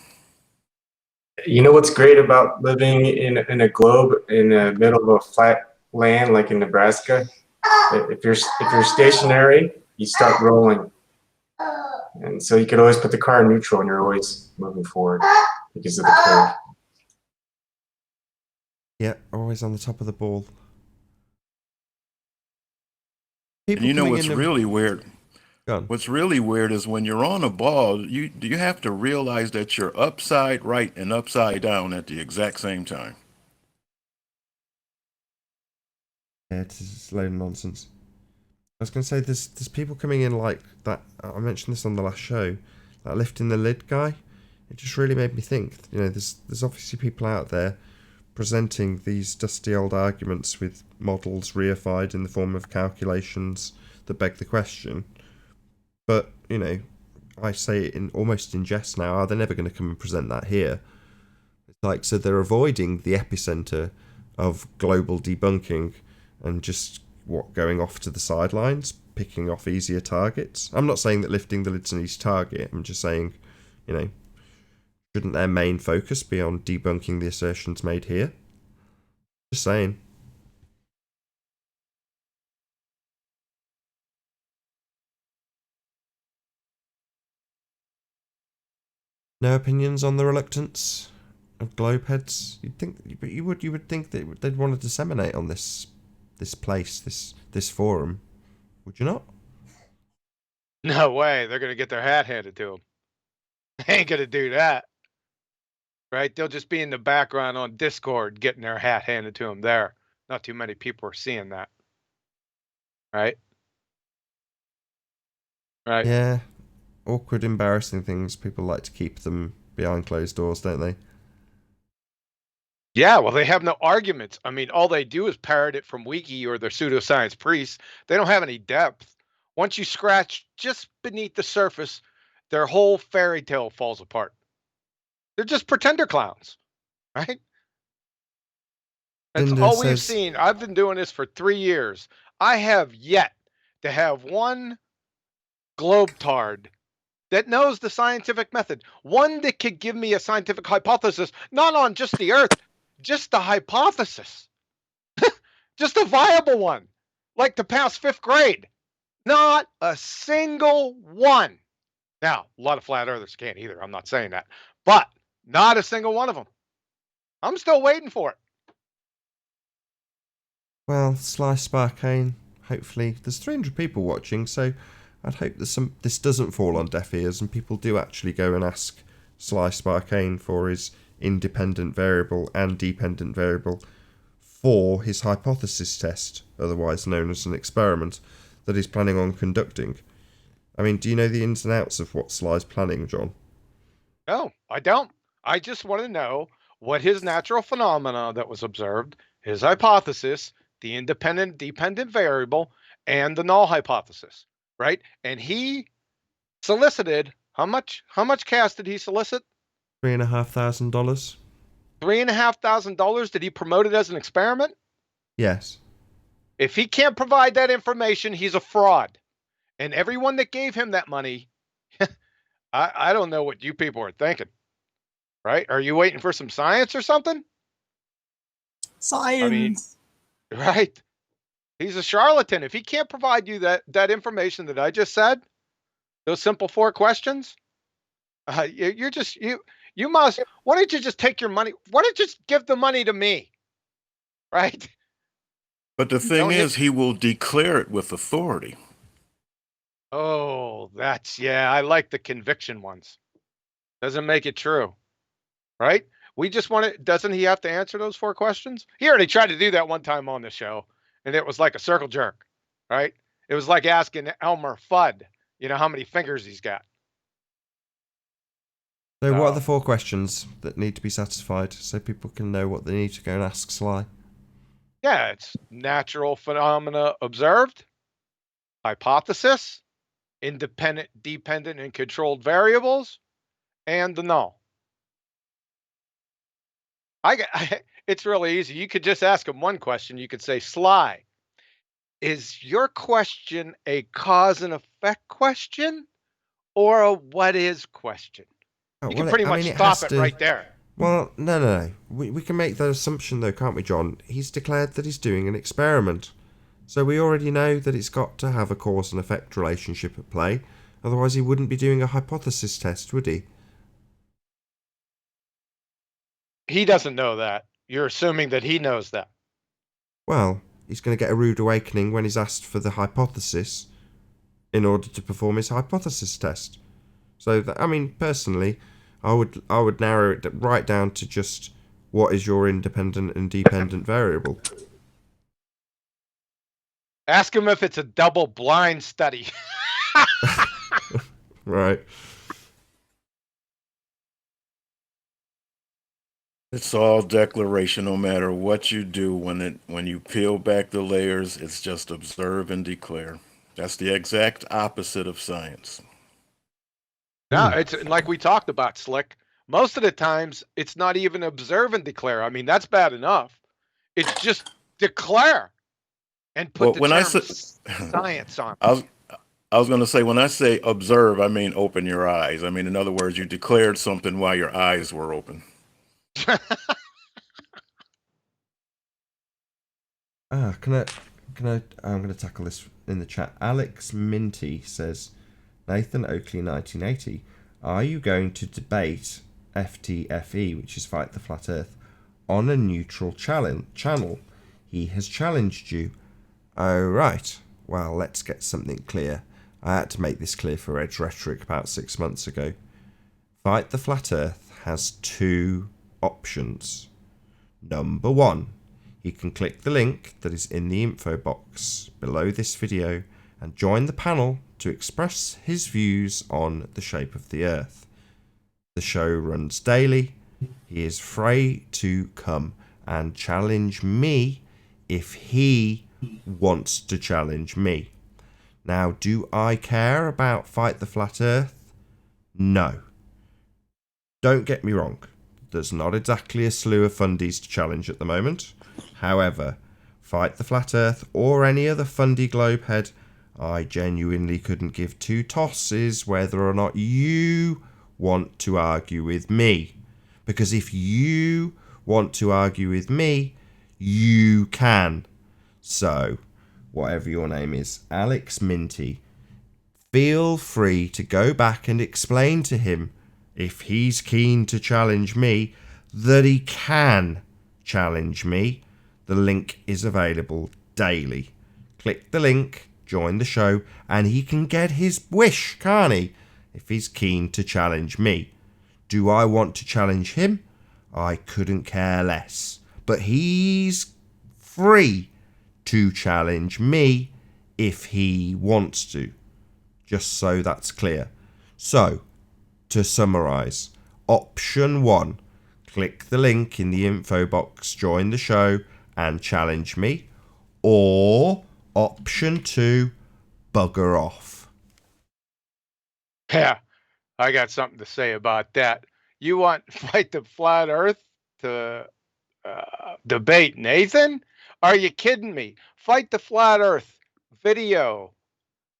You know what's great about living in a globe in the middle of a flat land like in Nebraska? If you're stationary, you start rolling, and so you could always put the car in neutral, and you're always moving forward because of the curve. Yeah, always on the top of the ball. And you know what's really weird? What's really weird is when you're on a ball, you have to realize that you're upside right and upside down at the exact same time. Yeah, it's load of nonsense. I was going to say, there's people coming in like that. I mentioned this on the last show. That lifting the lid guy. It just really made me think. There's obviously people out there presenting these dusty old arguments with models reified in the form of calculations that beg the question. But, I say it almost in jest now, are they never going to come and present that here? It's like, so they're avoiding the epicenter of global debunking and just, going off to the sidelines, picking off easier targets. I'm not saying that lifting the lid's an easy target. I'm just saying, shouldn't their main focus be on debunking the assertions made here? Just saying. No opinions on the reluctance of globe heads? You'd think, but you would think that they'd want to disseminate on this place, this forum, would you not? No way. They're going to get their hat handed to them. They ain't going to do that. Right? They'll just be in the background on Discord getting their hat handed to them there. Not too many people are seeing that. Right? Right. Yeah. Awkward, embarrassing things. People like to keep them behind closed doors, don't they? Yeah, well, they have no arguments. I mean, all they do is parrot it from Wiki or their pseudoscience priests. They don't have any depth. Once you scratch just beneath the surface, their whole fairy tale falls apart. They're just pretender clowns, right? That's Linda all we've says, seen. I've been doing this for 3 years. I have yet to have one globetard that knows the scientific method, one that could give me a scientific hypothesis, not on just the Earth, just the hypothesis, just a viable one, like to pass 5th grade. Not a single one. Now, a lot of flat earthers can't either. I'm not saying that, but not a single one of them. I'm still waiting for it. well, Slice Sparkane, hopefully there's 300 people watching, so I'd hope that this doesn't fall on deaf ears and people do actually go and ask Slice Sparkane for his independent variable and dependent variable for his hypothesis test, otherwise known as an experiment, that he's planning on conducting. I mean, do you know the ins and outs of what Sly's planning, John? No, I don't. I just want to know what his natural phenomena that was observed, his hypothesis, the independent dependent variable, and the null hypothesis, right? And he solicited how much cash did he solicit? $3,500. $3,500. Did he promote it as an experiment? Yes. If he can't provide that information, he's a fraud. And everyone that gave him that money, I don't know what you people are thinking. Right? Are you waiting for some science or something? Science. I mean, right? He's a charlatan. If he can't provide you that information that I just said, those simple 4 questions, You must. Why don't you just take your money? Why don't you just give the money to me? Right? But the thing Don't hit- is, he will declare it with authority. Oh, I like the conviction ones. Doesn't make it true. Right? We just want to, doesn't he have to answer those 4 questions? He already tried to do that one time on the show, and it was like a circle jerk, right? It was like asking Elmer Fudd, how many fingers he's got. So what are the 4 questions that need to be satisfied so people can know what they need to go and ask Sly? Yeah, it's natural phenomena observed, hypothesis, independent, dependent, and controlled variables, and the null. It's really easy. You could just ask him one question. You could say, Sly, is your question a cause and effect question or a what is question? You can pretty much stop it right there. Well, no. We can make that assumption though, can't we, John? He's declared that he's doing an experiment. So we already know that it's got to have a cause and effect relationship at play. Otherwise he wouldn't be doing a hypothesis test, would he? He doesn't know that. You're assuming that he knows that. Well, he's going to get a rude awakening when he's asked for the hypothesis in order to perform his hypothesis test. So, personally, I would narrow it right down to just what is your independent and dependent variable. Ask him if it's a double-blind study. Right. It's all declaration, no matter what you do. When you peel back the layers, it's just observe and declare. That's the exact opposite of science. No, it's like we talked about, Slick. Most of the times, it's not even observe and declare. That's bad enough. It's just declare and put the term science on. I was going to say, when I say observe, I mean open your eyes. In other words, you declared something while your eyes were open. I'm going to tackle this in the chat. Alex Minty says, Nathan Oakley 1980, are you going to debate FTFE, which is Fight the Flat Earth, on a neutral channel? He has challenged you. Oh, right. Well, let's get something clear. I had to make this clear for Edge Rhetoric about 6 months ago. Fight the Flat Earth has 2 options. Number 1, he can click the link that is in the info box below this video and join the panel to express his views on the shape of the Earth. The show runs daily. He is free to come and challenge me if he wants to challenge me. Now, do I care about Fight the Flat Earth? No. Don't get me wrong. There's not exactly a slew of fundies to challenge at the moment. However, Fight the Flat Earth or any other fundy globehead, I genuinely couldn't give 2 tosses whether or not you want to argue with me. Because if you want to argue with me, you can. So, whatever your name is, Alex Minty, feel free to go back and explain to him, if he's keen to challenge me, that he can challenge me. The link is available daily. Click the link, join the show, and he can get his wish, can't he? If he's keen to challenge me. Do I want to challenge him? I couldn't care less. But he's free to challenge me if he wants to. Just so that's clear. So, to summarise, option 1, click the link in the info box, join the show and challenge me. Or option 2, bugger off. Yeah, I got something to say about that. You want Fight the Flat Earth to debate Nathan? Are you kidding me? Fight the Flat Earth video,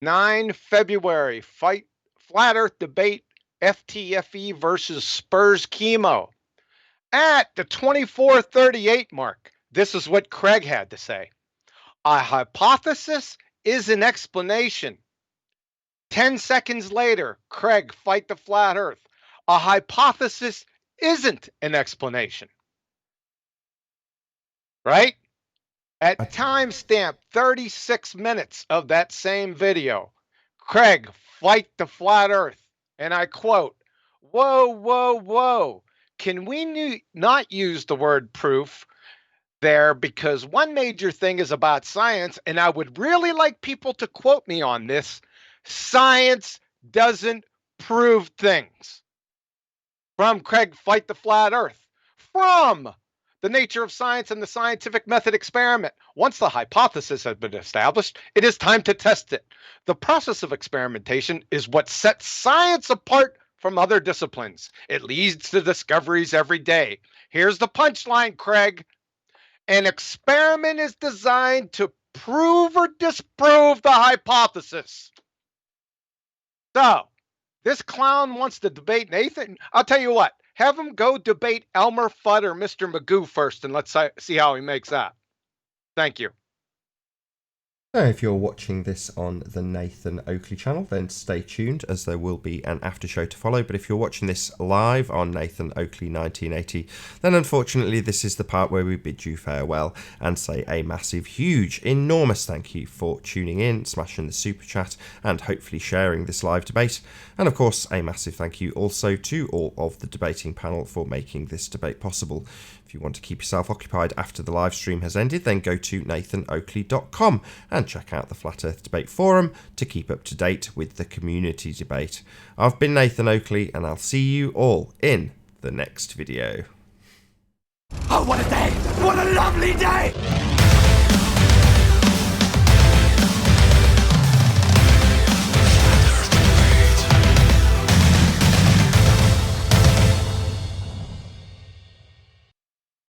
9 February, Fight Flat Earth debate FTFE versus Spurs Chemo. At the 24:38 mark, this is what Craig had to say. A hypothesis is an explanation. 10 seconds later, Craig, Fight the Flat Earth. A hypothesis isn't an explanation. Right? At timestamp 36 minutes of that same video, Craig, fight the flat earth. And I quote, whoa, whoa, whoa. Can we not use the word proof there? Because one major thing is about science, and I would really like people to quote me on this. Science doesn't prove things. From Craig, fight the flat earth. From The Nature of Science and the Scientific Method Experiment. Once the hypothesis has been established, it is time to test it. The process of experimentation is what sets science apart from other disciplines. It leads to discoveries every day. Here's the punchline, Craig. An experiment is designed to prove or disprove the hypothesis. So, this clown wants to debate Nathan. I'll tell you what. Have him go debate Elmer Fudd or Mr. Magoo first, and let's see how he makes that. Thank you. Now, if you're watching this on the Nathan Oakley channel, then stay tuned as there will be an after show to follow. But if you're watching this live on Nathan Oakley 1980, then unfortunately this is the part where we bid you farewell and say a massive, huge, enormous thank you for tuning in, smashing the super chat, and hopefully sharing this live debate. And of course, a massive thank you also to all of the debating panel for making this debate possible. If you want to keep yourself occupied after the live stream has ended, then go to nathanoakley.com and check out the Flat Earth Debate Forum to keep up to date with the community debate. I've been Nathan Oakley, and I'll see you all in the next video. Oh, what a day! What a lovely day!